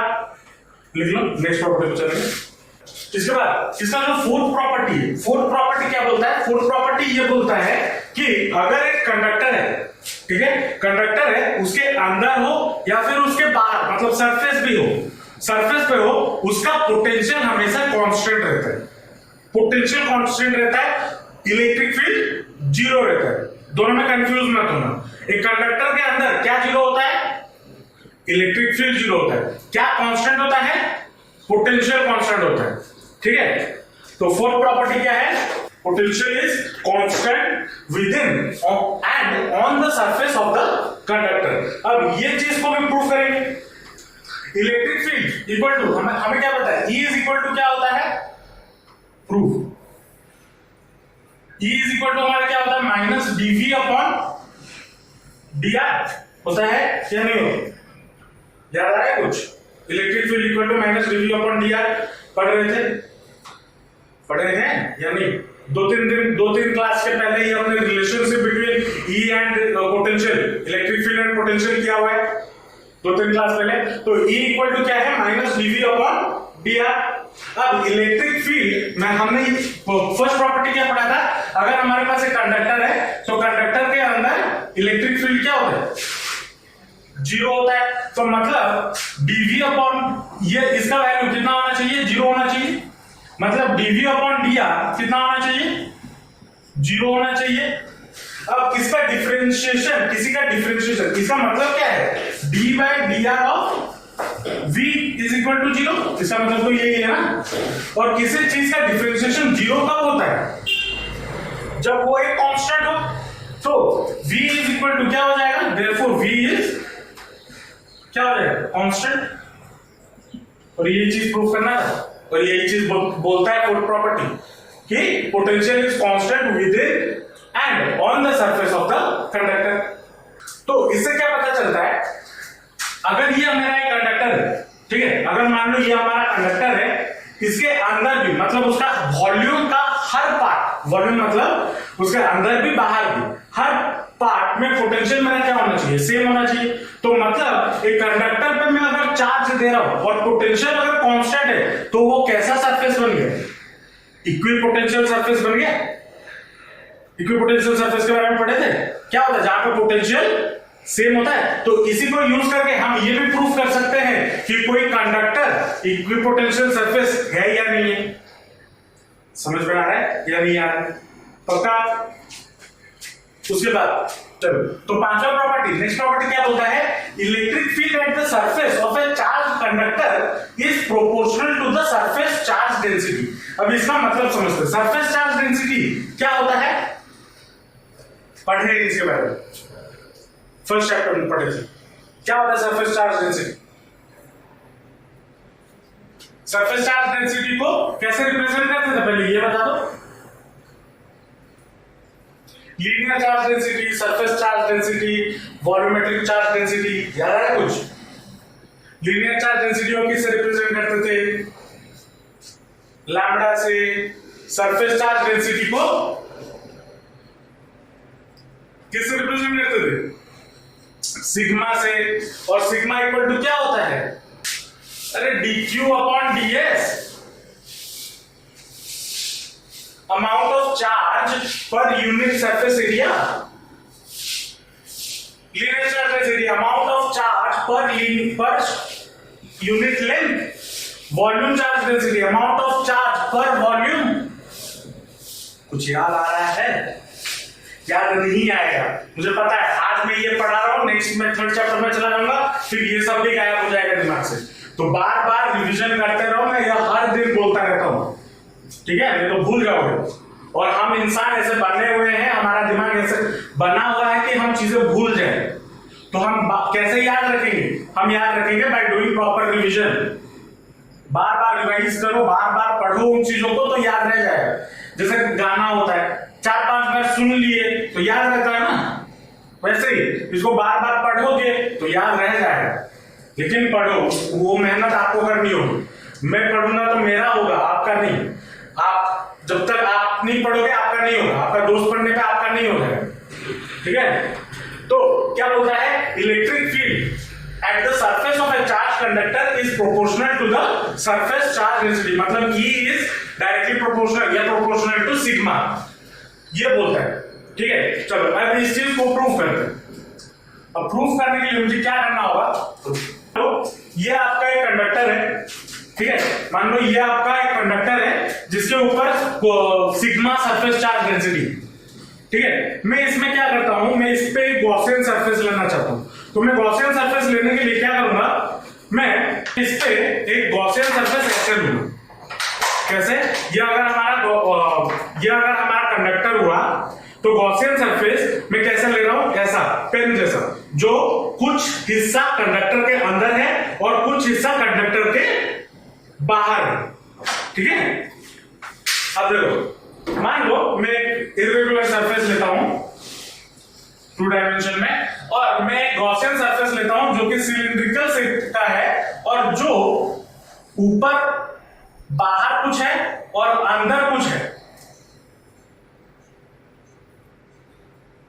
लिख लो, नेक्स्ट प्रॉपर्टी पे चलेंगे। इसके बाद इसका जो फोर्थ प्रॉपर्टी है, फोर्थ प्रॉपर्टी क्या बोलता है? फोर्थ प्रॉपर्टी ये बोलता है कि अगर एक कंडक्टर है, ठीक है, कंडक्टर है, उसके अंदर हो या फिर उसके बाहर, मतलब सरफेस भी हो, सरफेस पे हो, उसका पोटेंशियल हमेशा कांस्टेंट रहता है। पोटेंशियल कांस्टेंट रहता है, इलेक्ट्रिक फील्ड जीरो रहता है। दोनों में कंफ्यूज मत होना। एक कंडक्टर के अंदर क्या जीरो होता है? इलेक्ट्रिक फील्ड जीरो होता है। क्या कांस्टेंट होता है? पोटेंशियल कांस्टेंट होता है। ठीक है, तो फोर्थ प्रॉपर्टी क्या है? Potential is constant with in and on the surface of the conductor. अब ये चीज को भी प्रूव करेंगे। इलेक्ट्रिक फील्ड इक्वल टू, हमें क्या पता है? E इज इक्वल टू क्या होता है? Proof. E is equal to हमारा क्या होता है? माइनस dv अपॉन dr होता है या नहीं होता? याद आ रहा है कुछ? Electric field equal to minus dv upon dr पढ़ रहे थे या नहीं? दो तीन क्लास के पहले ही हमने relationship between E and potential, electric field and potential किया हुआ है, 2-3 क्लास पहले। तो E इक्वल टू क्या है? Minus dv upon dr। अब इलेक्ट्रिक फील्ड में हमने फर्स्ट प्रॉपर्टी क्या पढ़ा था? अगर हमारे पास एक कंडक्टर है तो कंडक्टर के अंदर इलेक्ट्रिक फील्ड क्या होता है? जीरो होता है। तो मतलब dv अपॉन, ये इसका वैल्यू कितना होना चाहिए? जीरो होना चाहिए। मतलब dv अपॉन dr कितना होना चाहिए? जीरो होना चाहिए। अब इसका डिफरेंशिएशन, किसी का डिफरेंशिएशन, इसका मतलब क्या है? d by dr of v is equal to zero. इसका मतलब तो यही है ना। और किसी चीज का डिफरेंशिएशन जीरो कब होता है? जब वो एक कांस्टेंट हो। तो v इज इक्वल टू क्या हो जाएगा? देयरफॉर v इज क्या हो जाएगा? कांस्टेंट। और ये चीज प्रूव करना है। और यही चीज बोलता है फोर्थ प्रॉपर्टी कि potential is constant with in and on the surface of the conductor. तो इससे क्या पता चलता है? अगर ये मेरा एक कंडक्टर है, ठीक है, अगर मान लो ये हमारा कंडक्टर है, इसके अंदर भी, मतलब उसका वॉल्यूम का हर पार्ट, वॉल्यूम मतलब उसके अंदर भी बाहर भी हर पार्ट में पोटेंशियल मेरा क्या होना चाहिए? सेम होना चाहिए। तो मतलब एक कंडक्टर पे मैं अगर चार्ज दे रहा हूं और पोटेंशियल अगर कांस्टेंट है तो वो कैसा सरफेस बन गया? इक्विपोटेंशियल सरफेस बन गया। इक्विपोटेंशियल सरफेस के बारे में पढ़े थे, क्या होता है? जहां पे पोटेंशियल सेम होता है। तो इसी को यूज करके हम ये भी प्रूफ कर सकते हैं कि कोई कंडक्टर इक्विपोटेंशियल सरफेस है या नहीं है। समझ में आ रहा है या नहीं आ रहा है? पक्का? उसके बाद चलो, तो पांचवा प्रॉपर्टी, नेक्स्ट प्रॉपर्टी क्या बोलता है? Electric field at the surface of a charge conductor is proportional to the surface charge density. अब इसका मतलब समझते हैं। सरफेस चार्ज डेंसिटी क्या होता है? पढ़े इसके बारे में, फर्स्ट चैप्टर में पढ़े थे। क्या होता है surface charge density? Surface charge density को कैसे रिप्रेजेंट करते थे पहले ये बता दो। Linear charge density, surface charge density, volumetric charge density, याद है कुछ? लीनियर चार्ज डेंसिटी को किससे रिप्रेजेंट करते थे? लैम्बडा से। सरफेस चार्ज डेंसिटी को किससे रिप्रेजेंट करते थे? सिग्मा से। और सिग्मा इक्वल टू क्या होता है? अरे dq upon ds, amount of charge per unit surface area. Linear charge area, amount of charge per unit length. Volume charge density, amount of charge पर वॉल्यूम। कुछ याद आ रहा है? याद नहीं आएगा, मुझे पता है। आज मैं ये पढ़ा रहा हूं, नेक्स्ट में थर्ड चैप्टर में चला जाऊंगा, फिर ये सब भी गायब हो जाएगा दिमाग से। तो बार बार रिवीजन करते रहो, मैं यह हर दिन बोलता रहता हूं, ठीक है? नहीं तो भूल जाओगे। और हम इंसान ऐसे बने हुए हैं, हमारा दिमाग ऐसे बना हुआ है कि हम चीजें भूल जाए। तो हम कैसे याद रखेंगे? हम याद रखेंगे by doing proper revision. Bar bar revise करो, बार बार पढ़ो उन चीजों को, तो याद रह जाएगा। जैसे गाना होता है, 4-5 बार सुन लिए तो याद रहता है ना, वैसे ही इसको बार बार पढ़ोगे तो याद रह जाएगा। लेकिन पढ़ो, वो मेहनत आपको करनी होगी। मैं पढ़ूंगा तो मेरा होगा, आपका नहीं। आप जब तक आप नहीं पढ़ोगे आपका नहीं होगा, आपका दोस्त पढ़ने पे आपका नहीं होगा, ठीक है? तो क्या बोलता है? Electric field at the surface of a charged conductor is proportional to the surface charge density, मतलब E is directly proportional या proportional to sigma, ये बोलता है, ठीक है? चलो अब इस चीज को प्रूफ करते हैं। अब प्रूफ करने के लिए मुझे क्या करना होगा? तो ये आपका एक कंडक्टर है, ठीक है? मान लो ये आपका एक कंडक्टर है जिसके ऊपर सिग्मा सरफेस चार्ज डेंसिटी, ठीक है? मैं इसमें क्या करता हूं, मैं इस पे गॉसियन सरफेस लेना चाहता हूं। तो मैं गॉसियन सरफेस लेने के लिए क्या करूंगा? मैं इस पे एक गॉसियन सरफेस ऐसे लूंगा। कैसे? ये अगर हमारा कंडक्टर हुआ तो गॉसियन सरफेस मैं कैसे ले रहा हूं? ऐसा, पेन जैसा, जो कुछ हिस्सा कंडक्टर के अंदर है और कुछ हिस्सा कंडक्टर के बाहर है, ठीक है? अब देखो, मान लो मैं इर्रेगुलर सरफेस लेता हूं 2 डायमेंशन में, और मैं गॉसियन सरफेस लेता हूं जो कि सिलिंड्रिकल शेप का है और जो ऊपर बाहर कुछ है और अंदर कुछ है।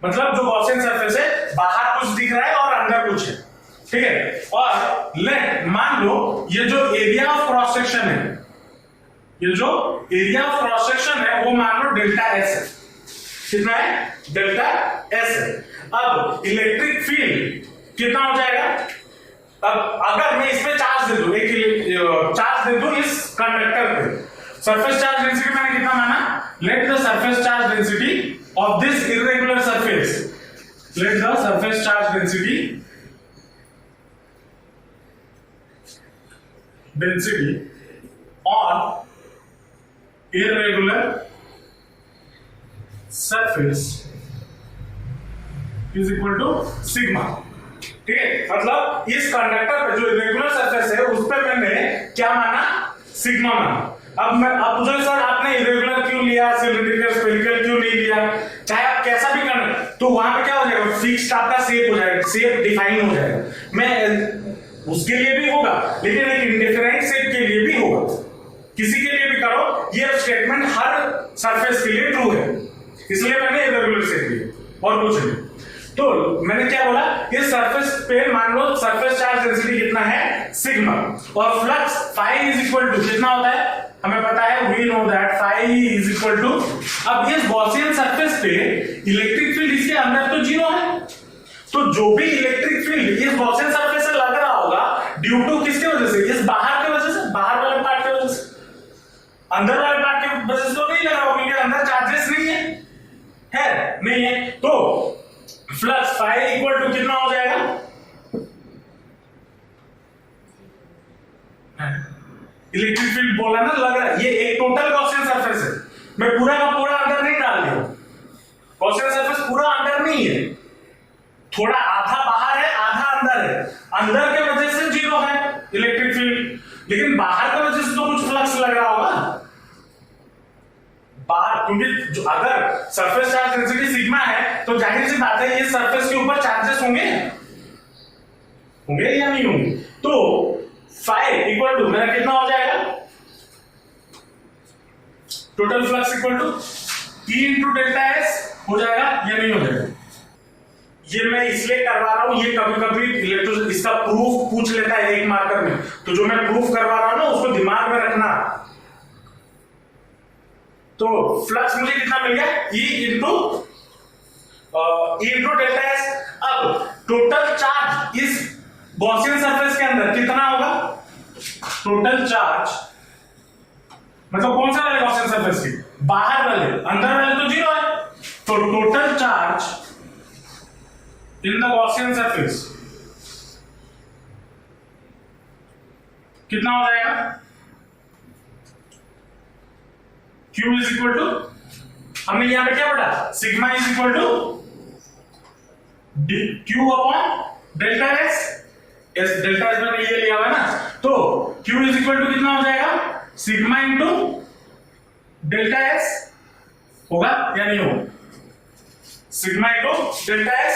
मतलब जो गॉसियन सरफेस है, बाहर कुछ दिख रहा है और अंदर कुछ है, ठीक है? और लेट मान लो ये जो एरिया ऑफ क्रॉस सेक्शन है, ये जो एरिया ऑफ क्रॉस सेक्शन है वो मान लो डेल्टा एस है। कितना है? डेल्टा एस है। अब इलेक्ट्रिक फील्ड कितना हो जाएगा? अब अगर मैं इसमें चार्ज दे दूं, एक चार्ज दे दूं इस कंडक्टर पे, सरफेस चार्ज डेंसिटी मैंने कितना माना? Let the surface charge density of this irregular surface, let the surface charge density on irregular surface is equal to sigma, ठीक है? मतलब इस कंडक्टर पे जो इरेगुलर सरफेस है उस पे मैंने क्या माना? सिग्मा माना। अब पूछो सर आपने इरेगुलर क्यों लिया, सिलिंड्रिकल, स्फेरिकल क्यों नहीं लिया? चाहे आप कैसा भी करना, तो वहां पे क्या हो जाएगा? फिक्स्ड आपका शेप हो जाएगा, शेप डिफाइन हो जाएगा। मैं उसके लिए भी होगा, लेकिन एक इंडिफरेंट शेप के लिए भी होगा। किसी के लिए भी करो, ये स्टेटमेंट हर सरफेस के लिए ट्रू है, इसलिए मैंने इरेगुलर शेप लिया और कुछ नहीं। तो मैंने क्या बोला? ये सरफेस पे मान लो सरफेस चार्ज डेंसिटी कितना है? सिग्मा, और flux phi is equal to कितना होता है? हमें पता है, we know that phi is equal to. अब ये गॉसियन सरफेस पे इलेक्ट्रिक फील्ड इसके अंदर तो 0 है, तो जो भी इलेक्ट्रिक फील्ड इस गॉसियन सरफेस से लग रहा होगा ड्यू टू किसके वजह से? इस बाहर के वजह से, बाहर वाले पार्ट के वजह से। अंदर वाले पार्ट के वजह से तो नहीं लग रहा होगा, क्योंकि अंदर चार्जेस नहीं है, नहीं है। तो फ्लक्स फाई इक्वल टू कितना हो जाएगा? इलेक्ट्रिक फील्ड बोला ना, लग रहा है। ये एक टोटल गॉसियन सरफेस है, मैं पूरा का पूरा अंदर नहीं डाल रहा हूं। गॉसियन सरफेस पूरा अंदर नहीं है, थोड़ा आधा बाहर है आधा अंदर है। अंदर के वजह से 0 है इलेक्ट्रिक फील्ड, लेकिन बाहर की वजह से तो कुछ फ्लक्स लग रहा होगा बाहर, क्योंकि जो अगर सरफेस चार्ज डेंसिटी सिग्मा है तो जाहिर सी बात है ये सरफेस के ऊपर चार्जेस होंगे या नहीं होंगे। तो फाई इक्वल टू मेरा कितना हो जाएगा? Total flux equal to E into delta S हो जाएगा या नहीं हो जाएगा? ये मैं इसलिए करवा रहा हूं, ये कभी कभी इसका प्रूफ पूछ लेता है एक मार्कर में, तो जो मैं प्रूफ करवा रहा हूं ना उसको दिमाग में रखना। तो फ्लक्स मुझे कितना मिल गया? E into delta S. अब टोटल चार्ज इस गॉसियन सरफेस के अंदर कितना होगा? टोटल चार्ज मतलब कौन सा वाले गॉसियन सरफेस की, बाहर वाले, अंदर वाले तो जीरो है, तो total charge in the Gaussian surface कितना हो जाएगा, Q इज इक्वल टू, हमने यहां पे क्या पढ़ा, sigma is equal to Q upon delta S, delta S मैंने ये लिया हुआ है ना, तो Q इज इक्वल टू कितना हो जाएगा, सिग्मा इंटू डेल्टा एस होगा या नहीं होगा, सिग्मा इंटू डेल्टा एस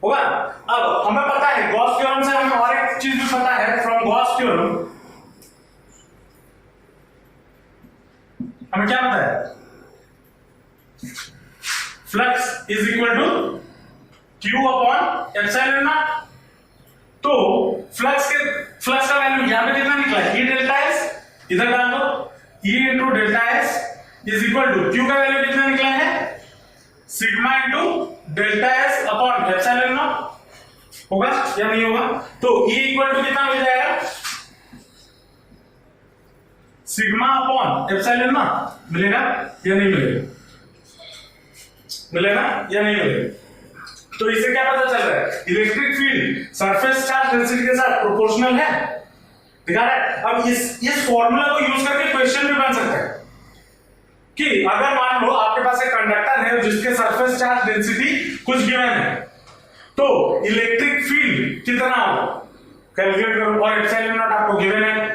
होगा। अब हमें पता है गॉस थ्योरम से, हमें और एक चीज भी पता है, फ्रॉम गॉस थ्योरम हमें क्या पता है, flux is equal to Q upon epsilon naught, तो फ्लक्स का वैल्यू यहां पे कितना निकला है, E डेल्टा एस, इधर डाल दो, E into delta S is equal to Q का वैल्यू कितना निकला है, sigma into delta S upon epsilon naught होगा या नहीं होगा, तो E इक्वल टू कितना मिल जाएगा, सिग्मा अपॉन एप्सिलॉन नॉट मिलेगा या नहीं मिलेगा, मिलेगा या नहीं मिलेगा। तो इससे क्या पता चल रहा है, electric field surface charge density के साथ प्रोपोर्शनल है, दिखा रहा है। अब इस फॉर्मूला को यूज करके क्वेश्चन भी बन सकता है कि अगर मान लो आपके पास एक कंडक्टर है जिसके सरफेस चार्ज डेंसिटी कुछ गिवन है, तो इलेक्ट्रिक फील्ड कितना होगा कैलकुलेट करो, और एप्सिलॉन नॉट आपको गिवन है,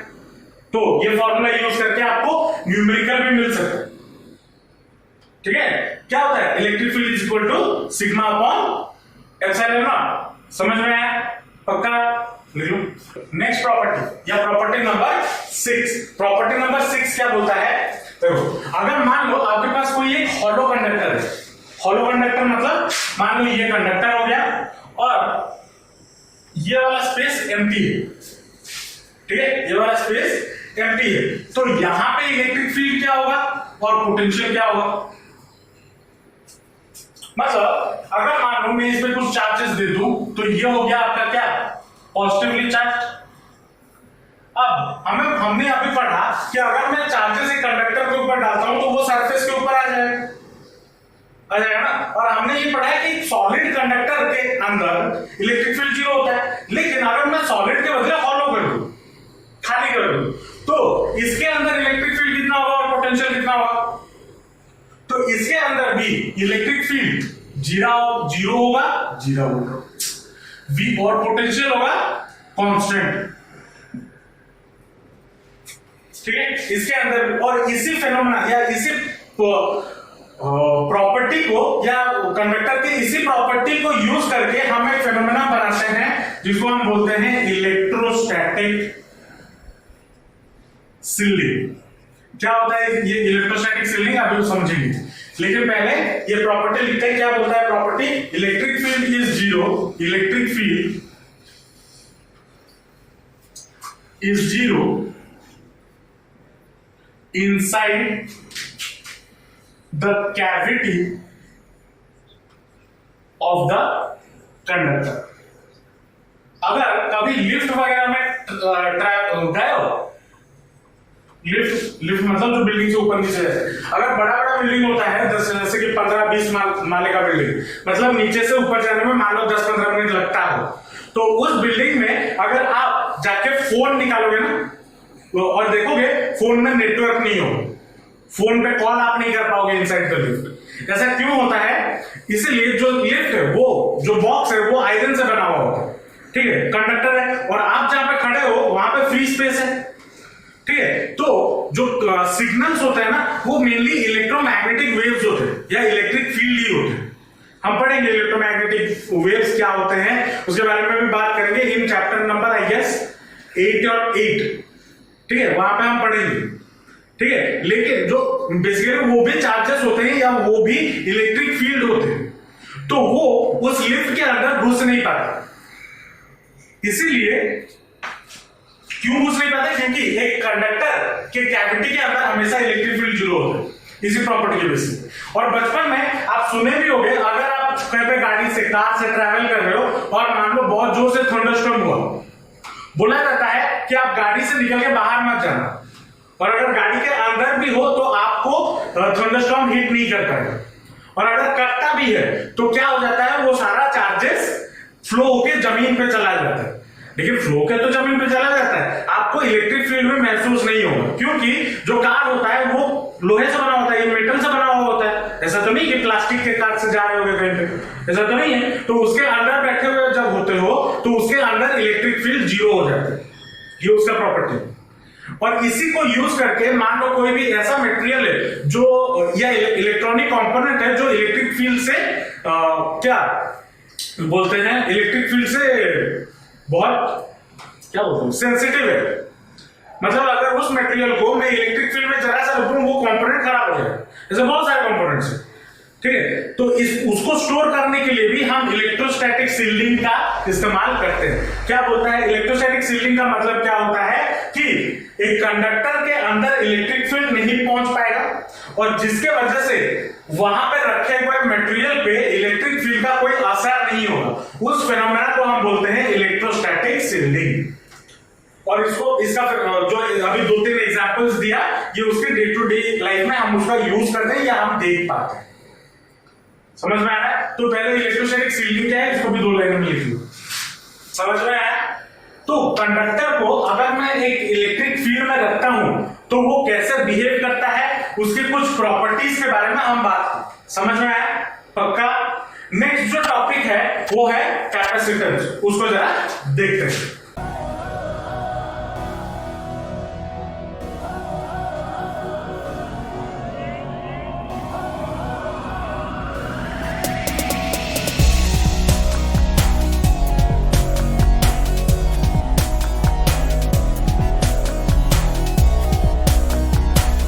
तो ये फॉर्मूला यूज करके आपको न्यूमेरिकल भी मिल सकता है, ठीक है। क्या होता है, electric field is equal to sigma upon epsilon naught, समझ में आया, पक्का लिख लो। नेक्स्ट प्रॉपर्टी या प्रॉपर्टी नंबर 6, प्रॉपर्टी नंबर 6 क्या बोलता है, देखो अगर मान लो आपके पास कोई एक हॉलो कंडक्टर है, हॉलो कंडक्टर मतलब मान लो ये कंडक्टर हो गया और ये वाला स्पेस एम्प्टी है, ठीक है, ये वाला स्पेस एम्प्टी है, तो यहां पे इलेक्ट्रिक फील्ड क्या होगा और पोटेंशियल क्या होगा, मतलब अगर मान लो मैं इसमें कुछ चार्जेस दे दूं तो ये हो गया आपका क्या, पॉजिटिवली चार्ज। अब हमने अभी पढ़ा कि अगर मैं चार्जेस एक कंडक्टर के ऊपर डालता हूं तो वो सरफेस के ऊपर आ जाएगा ना, और हमने ये पढ़ा है कि सॉलिड कंडक्टर के अंदर इलेक्ट्रिक फील्ड जीरो होता है, लेकिन अगर मैं सॉलिड के बदले हॉलो कर दूं, खाली कर दूं, तो इसके अंदर इलेक्ट्रिक फील्ड कितना होगा और पोटेंशियल कितना होगा, तो इसके अंदर भी इलेक्ट्रिक फील्ड जीरो होगा, V और पोटेंशियल होगा कांस्टेंट, ठीक है, इसके अंदर। और इसी फेनोमेना या इसी प्रॉपर्टी को या कंडक्टर की इसी प्रॉपर्टी को यूज करके हम एक फेनोमेना बनाते हैं जिसको हम बोलते हैं इलेक्ट्रोस्टैटिक सिलिंग। क्या होता है ये इलेक्ट्रोस्टैटिक सिलिंग, अभी समझेंगे, लेकिन पहले ये प्रॉपर्टी लिखते हैं। क्या बोलता है property, electric field is zero, electric field is zero inside the cavity of the conductor। अगर कभी लिफ्ट वगैरह में गए हो, लिफ्ट मतलब जो बिल्डिंग से ऊपर नीचे है, अगर बड़ा बिल्डिंग होता है जैसे कि 15-20 माले का बिल्डिंग, मतलब नीचे से ऊपर जाने में मान लो 10-15 मिनट लगता हो, तो उस बिल्डिंग में अगर आप जाके फोन निकालोगे ना और देखोगे फोन में नेटवर्क नहीं होगा, फोन पे कॉल आप नहीं कर पाओगे इनसाइड द लिफ्ट। ऐसा क्यों होता है, इसीलिए जो लिफ्ट है वो जो बॉक्स है वो आयरन से बना हुआ होता है, ठीक है, कंडक्टर है, और आप जहां पे खड़े हो वहां पे फ्री स्पेस है, ठीक है। तो जो सिग्नल्स होते हैं ना वो मेनली इलेक्ट्रोमैग्नेटिक वेव्स होते हैं या इलेक्ट्रिक फील्ड ही होते हैं। हम पढ़ेंगे इलेक्ट्रोमैग्नेटिक वेव्स क्या होते हैं, उसके बारे में भी बात करेंगे in chapter number I guess 8 और 8, ठीक है, वहां पे हम पढ़ेंगे, ठीक है। लेकिन जो बेसिकली वो भी चार्जेस होते हैं या वो भी इलेक्ट्रिक फील्ड होते हैं, तो वो उस लिफ्ट के अंदर घुस नहीं पाते। इसीलिए क्यों घुस नहीं पाते, क्योंकि एक कंडक्टर के कैविटी के अंदर हमेशा इलेक्ट्रिक फील्ड जीरो होता है, इसी प्रॉपर्टी की वजह से। और बचपन में आप सुने भी होंगे, अगर आप कहीं पे गाड़ी से कार से ट्रैवल कर रहे हो और मान लो बहुत जोर से थंडरस्टॉर्म हुआ, बोला जाता है कि आप गाड़ी से निकल के बाहर मत जाना, और अगर गाड़ी के अंदर भी हो तो आपको थंडरस्टॉर्म हिट नहीं कर पाएगा, और अगर करता भी है तो क्या हो जाता है, वो सारा चार्जेस फ्लो होके जमीन पे चला जाता है। लेकिन फ्लो के तो जमीन पे चला जाता है, आपको इलेक्ट्रिक फील्ड में महसूस नहीं होगा, क्योंकि जो कार होता है वो लोहे से बना होता है, मेटल से बना हुआ होता है। ऐसा तो नहीं कि प्लास्टिक के कार से जा रहे होगे कहीं पे, ऐसा तो नहीं है। तो उसके अंदर बैठे हुए जब होते हो तो उसके अंदर इलेक्ट्रिक फील्ड जीरो हो जाता है, ये उसका प्रॉपर्टी है। और इसी को यूज करके मान लो कोई भी ऐसा मटेरियल है जो या इलेक्ट्रॉनिक कंपोनेंट है जो इलेक्ट्रिक फील्ड से क्या बोलते हैं, इलेक्ट्रिक फील्ड से बहुत क्या बोलते हैं, सेंसिटिव है। मतलब अगर उस मटेरियल को मैं इलेक्ट्रिक फील्ड में जरा सा रखूं वो कंपोनेंट खराब हो जाए, ऐसे बहुत सारे कंपोनेंट्स हैं, ठीक है। तो उसको स्टोर करने के लिए भी हम इलेक्ट्रोस्टैटिक शील्डिंग का इस्तेमाल करते हैं। क्या बोलता है इलेक्ट्रोस्टैटिक शील्डिंग का मतलब क्या होता है कि एक कंडक्टर के अंदर इलेक्ट्रिक फील्ड नहीं पहुंच पाएगा, और जिसके वजह से वहां पे रखे हुए मटेरियल पे इलेक्ट्रिक फील्ड का कोई असर नहीं होगा। उस फिनोमेना को हम बोलते हैं इलेक्ट्रोस्टैटिक शील्डिंग। और इसका जो अभी 2-3 एग्जांपल्स दिया, ये उसके डे टू डे लाइफ में हम उसका यूज करते हैं या हम देख पाते हैं। समझ में आ रहा है? तो पहले इलेक्ट्रोस्टैटिक शील्डिंग क्या है, इसको भी 2 लाइन में लिख लो। समझ में आया? तो कंडक्टर को अगर मैं एक इलेक्ट्रिक फील्ड में रखता हूं तो वो कैसे बिहेव करता है, उसके कुछ प्रॉपर्टीज के बारे में हम बात करें। समझ में आया? पक्का? नेक्स्ट जो टॉपिक है वो है कैपेसिटेंस, उसको जरा देखते हैं।